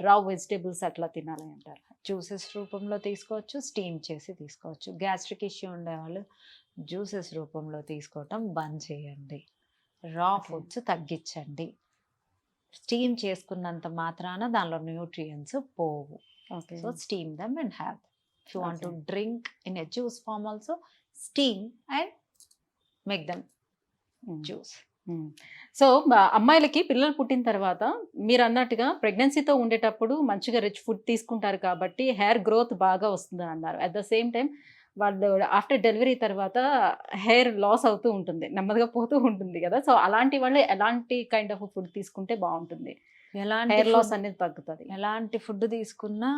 రా వెజిటేబుల్స్ అట్లా తినాలి అంటారు? జ్యూసెస్ రూపంలో తీసుకోవచ్చు, స్టీమ్ చేసి తీసుకోవచ్చు. గ్యాస్ట్రిక్ ఇష్యూ ఉండేవాళ్ళు జ్యూసెస్ రూపంలో తీసుకోవటం బంద్ చేయండి, రా ఫుడ్స్ తగ్గించండి. స్టీమ్ చేసుకున్నంత మాత్రాన దానిలో న్యూట్రియంట్స్ పోవు. So steam them and have. If you want to drink in a juice form also, steam and make them juice. So అమ్మాయిలకి పిల్లలు పుట్టిన తర్వాత మీరు అన్నట్టుగా ప్రెగ్నెన్సీతో ఉండేటప్పుడు మంచిగా రిచ్ ఫుడ్ తీసుకుంటారు కాబట్టి హెయిర్ గ్రోత్ బాగా వస్తుందని అన్నారు. అట్ ద సేమ్ టైం వాళ్ళు ఆఫ్టర్ డెలివరీ తర్వాత హెయిర్ లాస్ అవుతూ ఉంటుంది. నెమ్మదిగా పోతూ ఉంటుంది గదా! సో, అలాంటి వాళ్ళు ఎలాంటి కైండ్ ఆఫ్ ఫుడ్ తీసుకుంటే బావుంటుంది? ఎలాంటి హెయిర్ లాస్ ఫుడ్ అనేది తగ్గుతది. ఎలాంటి ఫుడ్ తీసుకున్నా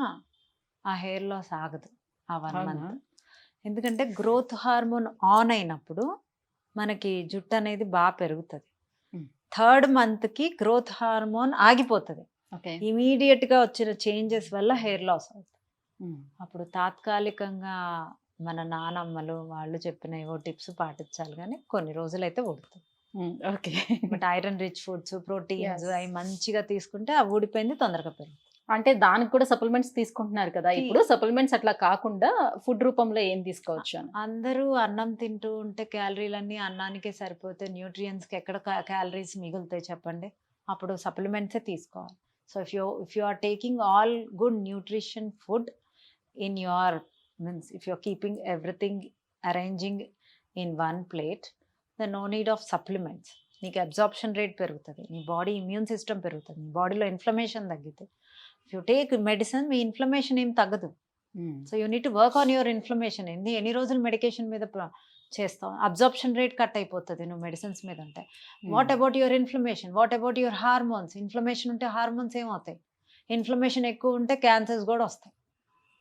ఆ హెయిర్ లాస్ ఆగదు ఆ 1 అవునా? మంత్. ఎందుకంటే గ్రోత్ హార్మోన్ ఆన్ అయినప్పుడు మనకి జుట్టు అనేది బాగా పెరుగుతది. హ్మ్. 3rd మంత్‌కి గ్రోత్ హార్మోన్ ఆగిపోతది. ఓకే. ఇమ్మీడియేట్‌గా వచ్చిన చేంజెస్ వల్ల హెయిర్ లాస్ అవుతుంది. హ్మ్. అప్పుడు తాత్కాలికంగా మన నానమ్మలు వాళ్ళు చెప్పిన ఏవో టిప్స్ పాటించాలి గానీ, కొన్ని రోజులైతే ఊడుతుంది. హ్మ్. Okay. But iron rich foods, proteins yes. అయి మంచిగా తీసుకుంటే ఆ ఊడిపోయింది తొందరగా పెరుగుతుంది. అంటే దానికి కూడా సప్లిమెంట్స్ తీసుకుంటున్నారు కదా! టీ ఇప్పుడు సప్లిమెంట్స్ అట్లా కాకుండా ఫుడ్ రూపంలో ఏం తీసుకోవచ్చు అని? అందరూ అన్నం తింటూ ఉంటే క్యాలరీలన్నీ అన్నానికే సరిపోతే న్యూట్రియంట్స్‌కి ఎక్కడ క్యాలరీస్ మిగులుతాయి చెప్పండి? అప్పుడు సప్లిమెంట్సే తీసుకోవాలి. So, if you are taking all good nutrition food in your means if you are keeping everything arranging in one plate then no need of supplements. నీకు అబ్జార్ప్షన్ రేట్ పెరుగుతుంది, నీ బాడీ ఇమ్యూన్ సిస్టమ్ పెరుగుతుంది, నీ బాడీలో inflammation తగ్గుతుంది. If you take medicine me inflammation ఏం తగ్గదు. హ్మ్. So you need to work on your inflammation. ఎన్ని రోజులు మెడికేషన్ మీద చేస్తాం, అబ్జార్ప్షన్ రేట్ కట్ అయిపోతుంది నువ్వు మెడిసిన్స్ మీద ఉంటే. వాట్ హ్మ్. About your inflammation, what about your hormones? Inflammation ఉంటే హార్మోన్స్ ఏమవుతాయి? ఇన్ఫ్లమేషన్ ఎక్కువ ఉంటే క్యాన్సర్స్ కూడా వస్తాయి.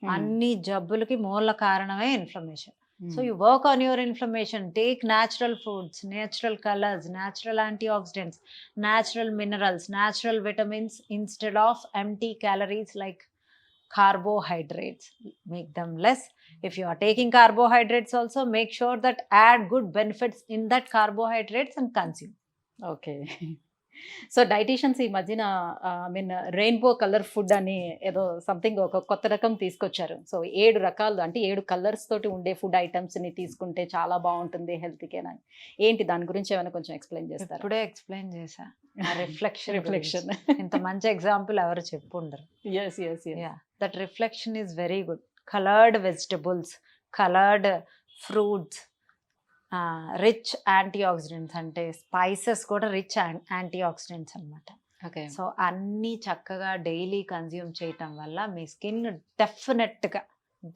హ్మ్. అన్ని జబ్బులకి మూల కారణమే ఇన్ఫ్లమేషన్. సో హ్మ్. You work on your inflammation, take natural foods, natural colours, natural antioxidants, natural minerals, natural vitamins instead of empty calories like carbohydrates. Make them less. If you are taking carbohydrates also, make sure that add good benefits in that carbohydrates and consume. Okay. So, dietitians ఈ మధ్యన I mean rainbow colour food అని ఏదో something ఒక కొత్త రకం తీసుకొచ్చారు. So, 7 రకాలు అంటే 7 కలర్స్ తోటి ఉండే ఫుడ్ ఐటెమ్స్‌ని తీసుకుంటే చాలా బావుంటుంది హెల్త్‌కేనని. ఏంటి దాని గురించి ఏమైనా కొంచెం ఎక్స్‌ప్లెయిన్ చేస్తారా? ఇప్పుడే ఎక్స్ప్లెయిన్ చేశా. ఆ రిఫ్లెక్షన్ రిఫ్లెక్షన్. ఇంత మంచి ఎగ్జాంపుల్ ఎవరు చెప్పుండరు. Yes. Yes. Yes. Yeah, that reflection is very good. Colored vegetables, colored fruits, rich antioxidants అంటే స్పైసెస్ కూడా రిచ్ యాంటీఆక్సిడెంట్స్ అన్నమాట. ఓకే. సో అన్నీ చక్కగా డైలీ కన్జ్యూమ్ చేయటం వల్ల మీ స్కిన్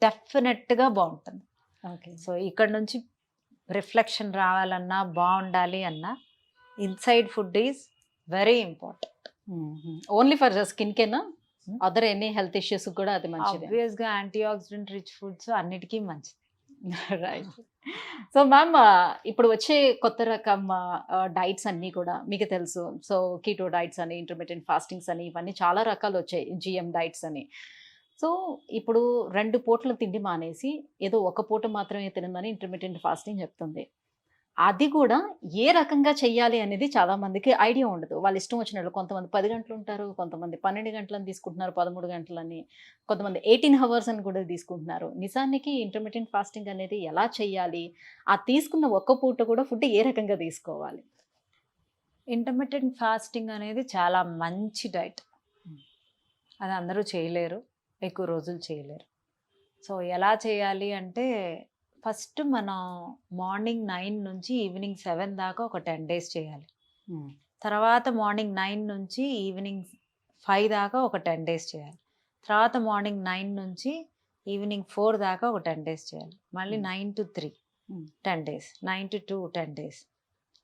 డెఫినెట్గా బాగుంటుంది. ఓకే. సో ఇక్కడ నుంచి రిఫ్లెక్షన్ రావాలన్నా బాగుండాలి అన్నా inside food is very important. Only for స్కిన్‌కేనా? అదర్ ఎనీ హెల్త్ ఇష్యూస్ కూడా అది మంచిదే. ఆబ్వియస్గా యాంటీఆక్సిడెంట్ రిచ్ ఫుడ్స్ అన్నిటికీ మంచిది. రైట్. సో మ్యామ్, ఇప్పుడు వచ్చే కొత్త రకం డైట్స్ అన్నీ కూడా మీకు తెలుసు. సో, కీటో డైట్స్ అని, ఇంటర్మిటెంట్ ఫాస్టింగ్స్ అని ఇవన్నీ చాలా రకాలు వచ్చాయి. జీఎం డైట్స్ అని. సో, ఇప్పుడు 2 పూటలు తిండి మానేసి ఏదో ఒక పూట మాత్రమే తినమని ఇంటర్మిటెంట్ ఫాస్టింగ్ చెప్తుంది. అది కూడా ఏ రకంగా చెయ్యాలి అనేది చాలా మందికి ఐడియా ఉండదు. వాళ్ళ ఇష్టం వచ్చినట్లు కొంతమంది 10 గంటలు ఉంటారు, కొంతమంది 12 గంటలని తీసుకుంటున్నారు, 13 గంటలని, కొంతమంది 18 హవర్స్ అని కూడా తీసుకుంటున్నారు. నిజానికి ఇంటర్మిటెంట్ ఫాస్టింగ్ అనేది ఎలా చెయ్యాలి? ఆ తీసుకున్న ఒక్క పూట కూడా ఫుడ్ ఏ రకంగా తీసుకోవాలి? ఇంటర్మిటెంట్ ఫాస్టింగ్ అనేది చాలా మంచి డైట్. అది అందరూ చేయలేరు, ఎక్కువ రోజులు చేయలేరు. సో ఎలా చేయాలి అంటే ఫస్ట్ మనం మార్నింగ్ 9 నుంచి ఈవినింగ్ 7 దాకా ఒక 10 డేస్ చేయాలి. తర్వాత మార్నింగ్ 9 నుంచి ఈవినింగ్ 5 దాకా ఒక 10 డేస్ చేయాలి. తర్వాత మార్నింగ్ 9 నుంచి ఈవినింగ్ 4 దాకా ఒక 10 డేస్ చేయాలి. మళ్ళీ 9 to 3 10 డేస్, 9 to 2 10 డేస్,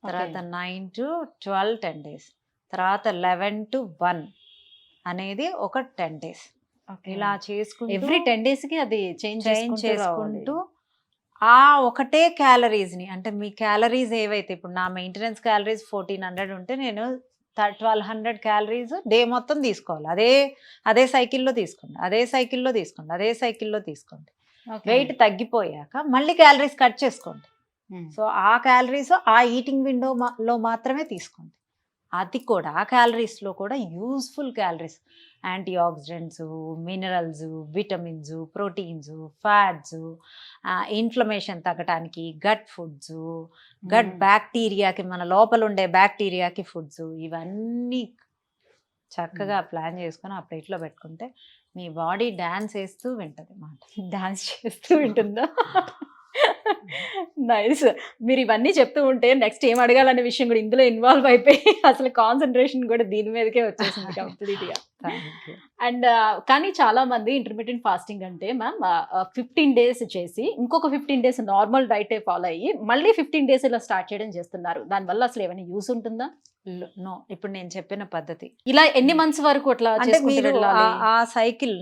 తర్వాత 9 to 12 10 డేస్, తర్వాత 11 to 1 అనేది ఒక 10 డేస్. ఇలా చేసుకుంటూ ఎవ్రీ 10 డేస్‌కి అది చేంజ్ చేసుకుంటూ ఆ ఒకటే క్యాలరీస్ని అంటే మీ క్యాలరీస్ ఏవైతే ఇప్పుడు నా మెయింటెనెన్స్ క్యాలరీస్ 1400 ఉంటే నేను 1200 క్యాలరీస్ డే మొత్తం తీసుకోవాలి. అదే సైకిల్లో తీసుకోండి. వెయిట్ తగ్గిపోయాక మళ్ళీ క్యాలరీస్ కట్ చేసుకోండి. సో ఆ క్యాలరీస్ ఆ ఈటింగ్ విండోలో మాత్రమే తీసుకోండి. అది కూడా ఆ క్యాలరీస్లో కూడా useful calories, antioxidants, minerals, vitamins, proteins, fats, inflammation తగ్గడానికి గట్ ఫుడ్స్, గట్ బ్యాక్టీరియాకి మన లోపల ఉండే బ్యాక్టీరియాకి ఫుడ్స్, ఇవన్నీ చక్కగా ప్లాన్ చేసుకొని ఆ ప్లేట్లో పెట్టుకుంటే మీ బాడీ డాన్స్ వేస్తూ వింటది మాట. డాన్స్ చేస్తూ వింటుందా? నైస్. మీరు ఇవన్నీ చెప్తూ ఉంటే నెక్స్ట్ ఏం అడగాలనే విషయం కూడా ఇందులో ఇన్వాల్వ్ అయిపోయి అసలు కాన్సంట్రేషన్ కూడా దీని మీదకే వచ్చేసింది కంప్లీట్‌గా. అండ్ కానీ చాలా మంది ఇంటర్మీడియట్ ఫాస్టింగ్ అంటే మ్యామ్ 15 డేస్ చేసి ఇంకొక 15 డేస్ నార్మల్ డైటే ఫాలో అయ్యి మళ్ళీ 15 డేస్ ఇలా స్టార్ట్ చేయడం చేస్తున్నారు. దానివల్ల అసలు ఏమైనా యూస్ ఉంటుందా? నో, ఇప్పుడు నేను చెప్పిన పద్ధతి ఇలా ఎన్ని మంత్స్ వరకు అట్లా అంటే చేసుకుంటూ మీరు వెళ్ళాలి? ఆ సైకిల్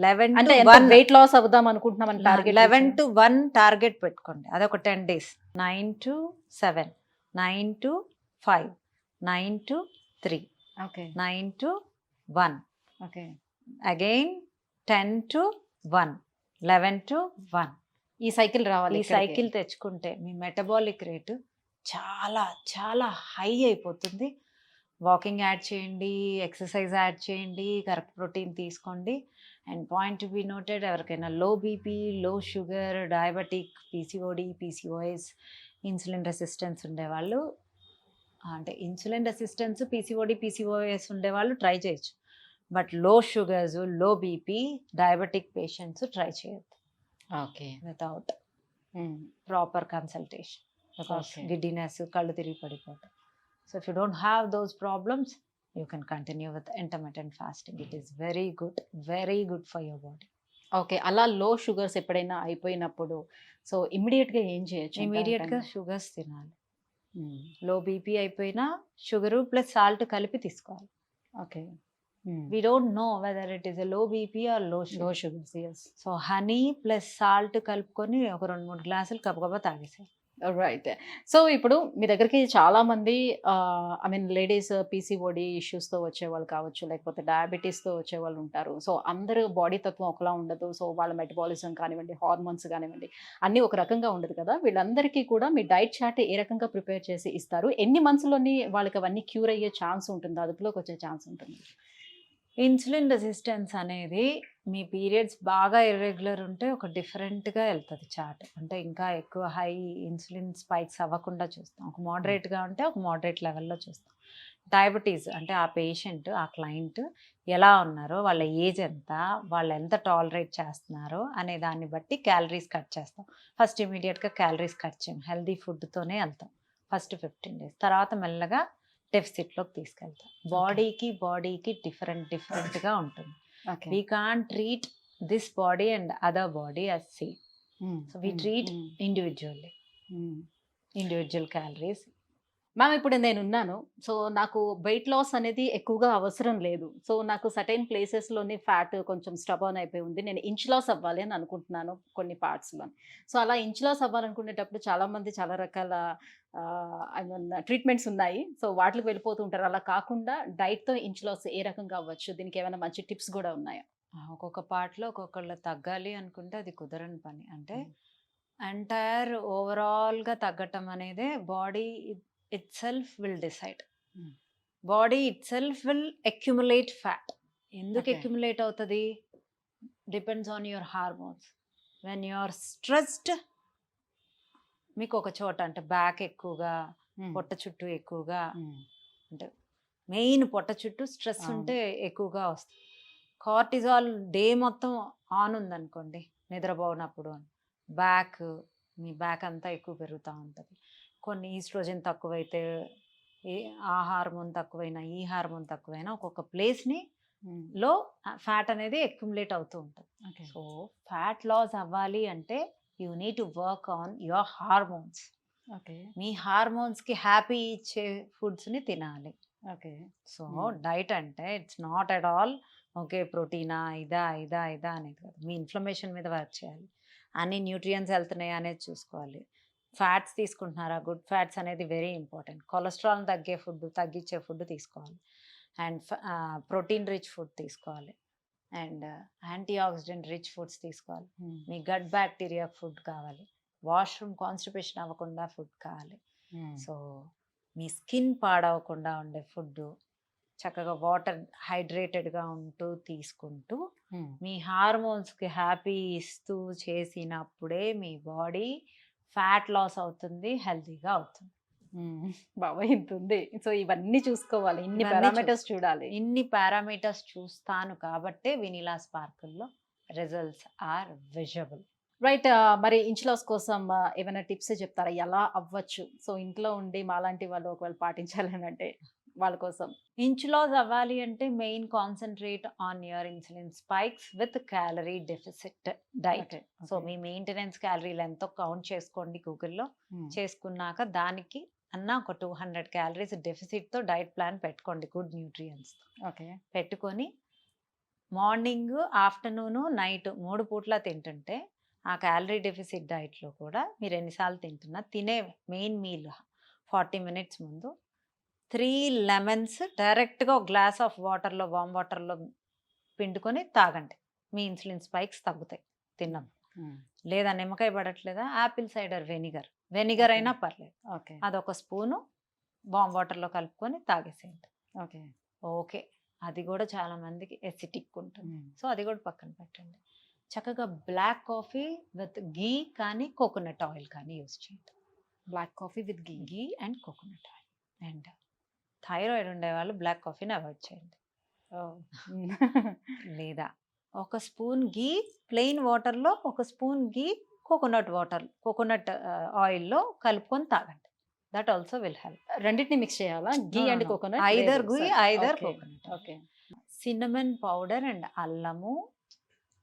11 అంటే to ఎంత 1 వెయిట్ లాస్ అవుదాం అనుకుంటున్నామని టార్గెట్ 11 to 1 టార్గెట్ పెట్టుకోండి. అదొక 10 days. 9 to 7, 9 to 5, 9 to 3, okay 9 to 1, okay again 10 to 1, 11 to 1. ఈ సైకిల్ రావాలి ఈ ఇక్కడికి. సైకిల్ తెచ్చుకుంటే మీ మెటబాలిక్ రేటు చాలా చాలా హై అయిపోతుంది. వాకింగ్ యాడ్ చేయండి, ఎక్సర్సైజ్ యాడ్ చేయండి, కరెక్ట్ ప్రోటీన్ తీసుకోండి. And point to be noted, ఎవరికైనా low BP, low sugar, diabetic, PCOD, PCOS, insulin resistance ఉండేవాళ్ళు, అంటే ఇన్సులిన్ రెసిస్టెన్స్, పీసీఓడి, పీసీఓఎస్ ఉండేవాళ్ళు ట్రై చేయొచ్చు. But low sugars, low BP, diabetic patients try చేయొద్దు okay without proper consultation. Okay. Giddiness, కళ్ళు తిరిగి పడిపోతాయి. So if you don't have those problems, you can continue with intermittent fasting. It is very good for your body. Okay అలా లో sugars ఎప్పుడైనా అయిపోయినప్పుడు so immediate గా ఏం చేయొచ్చు? ఇమీడియట్గా షుగర్స్ తినాలి. లో బీపీ అయిపోయినా షుగరు ప్లస్ సాల్ట్ కలిపి తీసుకోవాలి. Okay we don't know whether it is a low BP or low low sugar. Sugars S so honey plus salt కలుపుకొని ఒక 2-3 గ్లాసులు గబగబా తాగేసారు. రైట్. సో ఇప్పుడు మీ దగ్గరికి చాలా మంది ఐ మీన్ లేడీస్ పీసీఓడి ఇష్యూస్తో వచ్చేవాళ్ళు కావచ్చు, లేకపోతే డయాబెటీస్తో వచ్చేవాళ్ళు ఉంటారు. సో అందరూ బాడీ తత్వం ఒకలా ఉండదు. సో వాళ్ళ మెటబాలిజం కానివ్వండి, హార్మోన్స్ కానివ్వండి, అన్నీ ఒక రకంగా ఉండదు కదా. వీళ్ళందరికీ కూడా మీ డైట్ చార్ట్ ఏ రకంగా ప్రిపేర్ చేసి ఇస్తారు? ఎన్ని మంత్స్లోని వాళ్ళకి అవన్నీ క్యూర్ అయ్యే ఛాన్స్ ఉంటుంది, అదుపులోకి వచ్చే ఛాన్స్ ఉంటుంది? ఇన్సులిన్ రెసిస్టెన్స్ అనేది మీ పీరియడ్స్ బాగా ఇర్రెగ్యులర్ ఉంటే ఒక డిఫరెంట్గా వెళ్తుంది చార్ట్. అంటే ఇంకా ఎక్కువ హై ఇన్సులిన్ స్పైక్స్ అవ్వకుండా చూస్తాం. ఒక మోడరేట్గా ఉంటే ఒక మోడరేట్ లెవెల్లో చూస్తాం. డయాబెటీస్ అంటే ఆ పేషెంట్, ఆ క్లయింట్ ఎలా ఉన్నారో, వాళ్ళ ఏజ్ ఎంత, వాళ్ళు ఎంత టాలరేట్ చేస్తున్నారో అనే దాన్ని బట్టి క్యాలరీస్ కట్ చేస్తాం. ఫస్ట్ ఇమీడియట్గా క్యాలరీస్ కట్ చేయం, హెల్దీ ఫుడ్తోనే వెళ్తాం ఫస్ట్ 15 days. తర్వాత మెల్లగా డెఫిసిట్లోకి తీసుకెళ్తాం. బాడీకి డిఫరెంట్గా ఉంటుంది. Okay we can't treat this body and other body as same. So we treat individual calories. Ma'am ఇప్పుడు నేనున్నాను. సో నాకు వెయిట్ లాస్ అనేది ఎక్కువగా అవసరం లేదు. సో నాకు సర్టెన్ ప్లేసెస్‌లోని ఫ్యాట్ కొంచెం స్టబర్న్ అయిపోయి ఉంది. నేను ఇంచ్ లాస్ అవ్వాలి అని అనుకుంటున్నాను కొన్ని పార్ట్స్‌లోని. సో అలా ఇంచ్ లాస్ అవ్వాలనుకునేటప్పుడు చాలామంది చాలా రకాల ఐ మీన్ ట్రీట్మెంట్స్ ఉన్నాయి. సో వాటికి వెళ్ళిపోతూ ఉంటారు. అలా కాకుండా డైట్‌తో ఇంచ్ లాస్ ఏ రకంగా అవ్వచ్చు? దీనికి ఏమైనా మంచి టిప్స్ గూడా ఉన్నాయా? ఒక్కొక్క పార్ట్లో ఒక్కొక్కళ్ళు తగ్గాలి అనుకుంటే అది కుదరని పని. అంటే ఎంటైర్ ఓవరాల్గా తగ్గటం అనేదే body itself will decide. Body itself will accumulate fat. ఎందుకు Okay. అక్యుములేట్ అవుతుంది? Depends on your hormones. When you are stressed, మీకు ఒక చోట అంటే బ్యాక్ ఎక్కువగా, పొట్ట చుట్టూ ఎక్కువగా, అంటే మెయిన్ పొట్ట చుట్టూ స్ట్రెస్ అవును. ఉంటే ఎక్కువగా వస్తుంది. కార్టిజాల్ డే మొత్తం ఆన్ ఉందనుకోండి నిద్రపోనప్పుడు, మీ బ్యాక్ అంతా ఎక్కువ పెరుగుతూ ఉంటుంది. కొన్ని ఈస్ట్రోజన్ తక్కువైతే, ఆ హార్మోన్ తక్కువైనా, ఈ హార్మోన్ తక్కువైనా ఒక్కొక్క ప్లేస్ని లో ఫ్యాట్ అనేది అక్యుములేట్ అవుతూ ఉంటుంది. ఓకే. సో ఫ్యాట్ లాస్ అవ్వాలి అంటే you need to work on your hormones. Okay. మీ హార్మోన్స్కి హ్యాపీ ఇచ్చే ఫుడ్స్ని తినాలి. ఓకే. సో డైట్ అంటే it's not at all okay ప్రోటీనా ఇదా అనేది కాదు. మీ ఇన్ఫ్లమేషన్ మీద వర్క్ చేయాలి, అన్ని న్యూట్రియన్స్ వెళ్తున్నాయా అనేది చూసుకోవాలి. ఫ్యాట్స్ తీసుకుంటున్నారా, గుడ్ ఫ్యాట్స్ అనేది వెరీ ఇంపార్టెంట్. కొలెస్ట్రాల్ తగ్గించే ఫుడ్ తీసుకోవాలి. అండ్ ప్రోటీన్ రిచ్ ఫుడ్ తీసుకోవాలి. And anti oxidant rich foods తీసుకోవాలి. మీ గట్ బ్యాక్టీరియా ఫుడ్ కావాలి. వాష్రూమ్ కాన్స్టిపేషన్ అవ్వకుండా ఫుడ్ కావాలి. సో మీ స్కిన్ పాడవకుండా ఉండే ఫుడ్, చక్కగా వాటర్ హైడ్రేటెడ్గా ఉంటూ తీసుకుంటూ మీ హార్మోన్స్కి హ్యాపీ ఇస్తూ చేసినప్పుడే మీ బాడీ ఫ్యాట్ లాస్ అవుతుంది, హెల్తీగా అవుతుంది. బాబాయ్ ఇంత ఉంది. సో ఇవన్నీ చూసుకోవాలి, ఇన్ని ఇవన్నీ పారామీటర్స్ చూడాలి. ఇన్ని పారామీటర్స్ చూస్తాను కాబట్టే వెనిలా స్పార్కిల్లో రిజల్ట్స్ ఆర్ విజబుల్. రైట్. మరి ఇంచ్ లాస్ కోసం ఏమైనా టిప్స్ చెప్తారా? ఎలా అవ్వచ్చు? సో ఇంట్లో ఉండి మాలాంటి వాళ్ళు ఒకవేళ పాటించాలని అంటే వాళ్ళ కోసం? ఇంచ్ లాస్ అవ్వాలి అంటే main concentrate on your insulin spikes with calorie deficit diet. Okay. So me maintenance క్యాలరీలు ఎంతో కౌంట్ చేసుకోండి గూగుల్‌లో. చేసుకున్నాక దానికి ఒక 200 క్యాలరీస్ డెఫిసిట్‌తో డైట్ ప్లాన్ పెట్టుకోండి గుడ్ న్యూట్రియంట్స్‌తో. ఓకే. పెట్టుకొని మార్నింగ్, ఆఫ్టర్‌నూన్, నైట్ 3 పూట్ల తింటుంటే ఆ క్యాలరీ డెఫిసిట్ డైట్‌లో కూడా మీరు ఎన్నిసార్లు తింటున్నా తినే మెయిన్ మీల్ 40 మినిట్స్ ముందు 3 లెమన్స్ డైరెక్ట్‌గా ఒక గ్లాస్ ఆఫ్ వాటర్‌లో వార్మ్ వాటర్‌లో పిండుకొని తాగండి. మీ ఇన్సులిన్ స్పైక్స్ తగ్గుతాయి తిన్నప్పుడు. లేదా నిమ్మకాయ పడట్లేదా యాపిల్ సైడర్ వెనిగర్ అయినా పర్లేదు. ఓకే. అదొక స్పూను వార్మ్ వాటర్‌లో కలుపుకొని తాగేసేయండి. ఓకే. ఓకే. అది కూడా చాలా మందికి ఎసిటిక్ ఉంటుంది. సో అది కూడా పక్కన పెట్టండి. చక్కగా బ్లాక్ కాఫీ విత్ ఘీ కానీ కోకోనట్ ఆయిల్ కానీ యూజ్ చేయండి. Black coffee with ghee and coconut oil. And thyroid ఉండేవాళ్ళు బ్లాక్ కాఫీని అవాయిడ్ చేయండి. లేదా ఒక స్పూన్ ఘీ ప్లెయిన్ వాటర్‌లో ఒక స్పూన్ ఘీ కోకోనట్ ఆయిల్‌లో కలుపుకొని తాగండి. That also will help. రెండిటిని మిక్స్ చేయాలా? Ghee and coconut? Either ghee either okay. Coconut. Okay. Cinnamon powder and అల్లము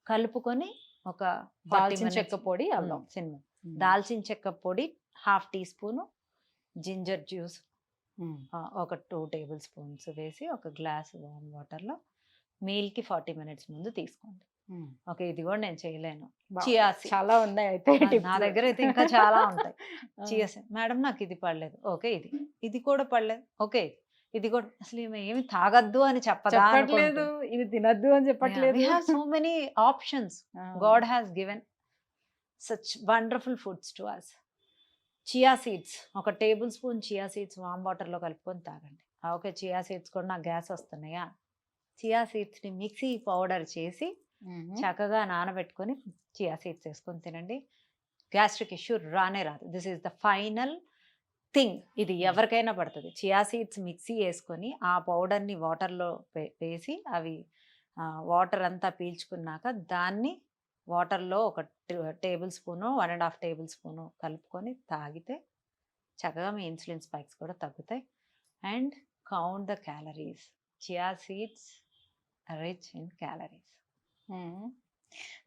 కలుపుకొని ఒక 40 దాల్చిన minutes. చెక్క పొడి, అల్లం. సిన్నమన్, దాల్చిన చెక్క పొడి half teaspoon, ginger juice ఒక 2 టేబుల్ స్పూన్స్ వేసి ఒక గ్లాస్ వార్మ్ వాటర్‌లో మీల్‌కి 40 మినిట్స్ ముందు తీసుకోండి. ఓకే. ఇది కూడా నేను చేయలేను. చియా సీడ్స్ చాలా ఉన్నాయి అయితే నా టిప్స్. దగ్గర అయితే ఇంకా చాలా ఉంటాయి. చియా సీడ్స్ మేడం నాకు ఇది పడలేదు. ఓకే ఇది కూడా పడలేదు. ఓకే ఇది కూడా అసలు ఈమె ఏమి తాగొద్దు అని చెప్పదా చెప్పట్లేదు, ఇది తినద్దు అని చెప్పట్లేదు. We have so many options. God has given such wonderful foods to us. Chia seeds ఒక టేబుల్ స్పూన్ చియా సీడ్స్ వామ్ వాటర్‌లో కలుపుకొని తాగండి. ఓకే. చియా సీడ్స్ కూడా నాకు గ్యాస్ వస్తున్నాయా? చియా సీడ్స్‌ని మిక్సీ పౌడర్ చేసి చక్కగా నానబెట్టుకొని చియా సీడ్స్ వేసుకొని తినండి. గ్యాస్ట్రిక్ ఇష్యూ రానే రాదు. This is the final thing. ఇది ఎవరికైనా పడుతుంది. చియా సీడ్స్ మిక్సీ వేసుకొని ఆ పౌడర్‌ని వాటర్‌లో వేసి అవి వాటర్ అంతా పీల్చుకున్నాక దాన్ని వాటర్‌లో ఒక టేబుల్ స్పూను 1.5 టేబుల్ స్పూను కలుపుకొని తాగితే చక్కగా మీ ఇన్సులిన్ స్పైక్స్ కూడా తగ్గుతాయి. And count the calories. Chia seeds rich in calories.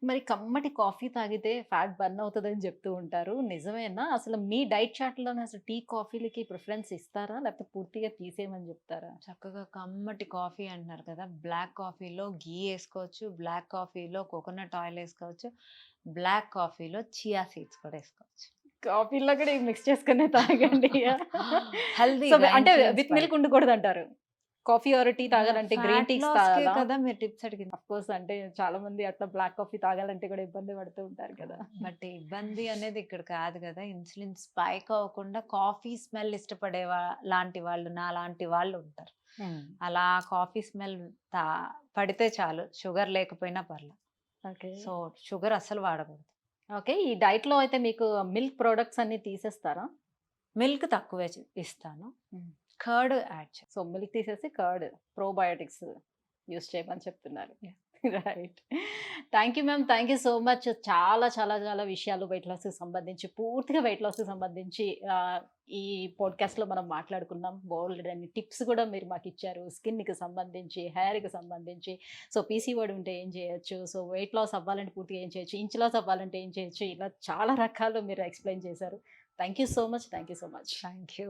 మరి కమ్మటి కాఫీ తాగితే ఫ్యాట్ బర్న్ అవుతుందని చెప్తూ ఉంటారు. నిజమేనా? అసలు మీ డైట్ చార్ట్‌లోనే అసలు టీ, కాఫీలకి ప్రిఫరెన్స్ ఇస్తారా? లేకపోతే పూర్తిగా తీసేయమని చెప్తారా? చక్కగా కమ్మటి కాఫీ అంటున్నారు కదా! బ్లాక్ కాఫీలో ఘీ వేసుకోవచ్చు, బ్లాక్ కాఫీలో కోకోనట్ ఆయిల్ వేసుకోవచ్చు, బ్లాక్ కాఫీలో చియా సీడ్స్ కూడా వేసుకోవచ్చు. కాఫీలో కూడా మిక్స్ చేసుకునే తాగండి. హెల్తీ సో అంటే విత్ మిల్క్ ఉండకూడదు అంటారు. కాఫీ ఆర్ టీ తాగాలంటే గ్రీన్ టీస్ తాగాలా? కదా మీరు టిప్స్ అడిగింది. ఆఫ్ కోర్స్ అంటే చాలా మంది అట్లా బ్లాక్ కాఫీ తాగాలంటే కూడా ఇబ్బంది పడుతూ ఉంటారు కదా. బట్ ఇబ్బంది అనేది ఇక్కడ కాదు కదా. ఇన్సులిన్ స్పైక్ అవ్వకుండా కాఫీ స్మెల్ ఇష్టపడే లాంటి వాళ్ళు నా లాంటి వాళ్ళు ఉంటారు. అలా కాఫీ స్మెల్ పడితే చాలు, షుగర్ లేకపోయినా పర్లేదు. ఓకే. సో షుగర్ అస్సలు వాడకూడదు. ఓకే. ఈ డైట్ లో అయితే మీకు మిల్క్ ప్రొడక్ట్స్ అన్ని తీసేస్తారా? మిల్క్ తక్కువే ఇస్తాను. కర్డ్ యాడ్ చేస్తాను. సో మిల్క్ తీసేసి కర్డ్, ప్రోబయోటిక్స్ యూస్ చేయమని చెప్తున్నారు. Right. Thank you ma'am. Thank you so much. చాలా చాలా చాలా విషయాలు వెయిట్ లాస్కి సంబంధించి, పూర్తిగా వెయిట్ లాస్కి సంబంధించి ఈ పాడ్కాస్ట్లో మనం మాట్లాడుకున్నాం. బోల్డ్ అని టిప్స్ కూడా మీరు మాకు ఇచ్చారు. స్కిన్కి సంబంధించి, హెయిర్కి సంబంధించి. సో పీసీఓడి ఉంటే ఏం చేయొచ్చు, సో వెయిట్ లాస్ అవ్వాలంటే పూర్తిగా ఏం చేయొచ్చు, ఇంచ్ లాస్ అవ్వాలంటే ఏం చేయొచ్చు, ఇలా చాలా రకాలు మీరు ఎక్స్ప్లెయిన్ చేశారు. Thank you so much. Thank you so much. Thank you.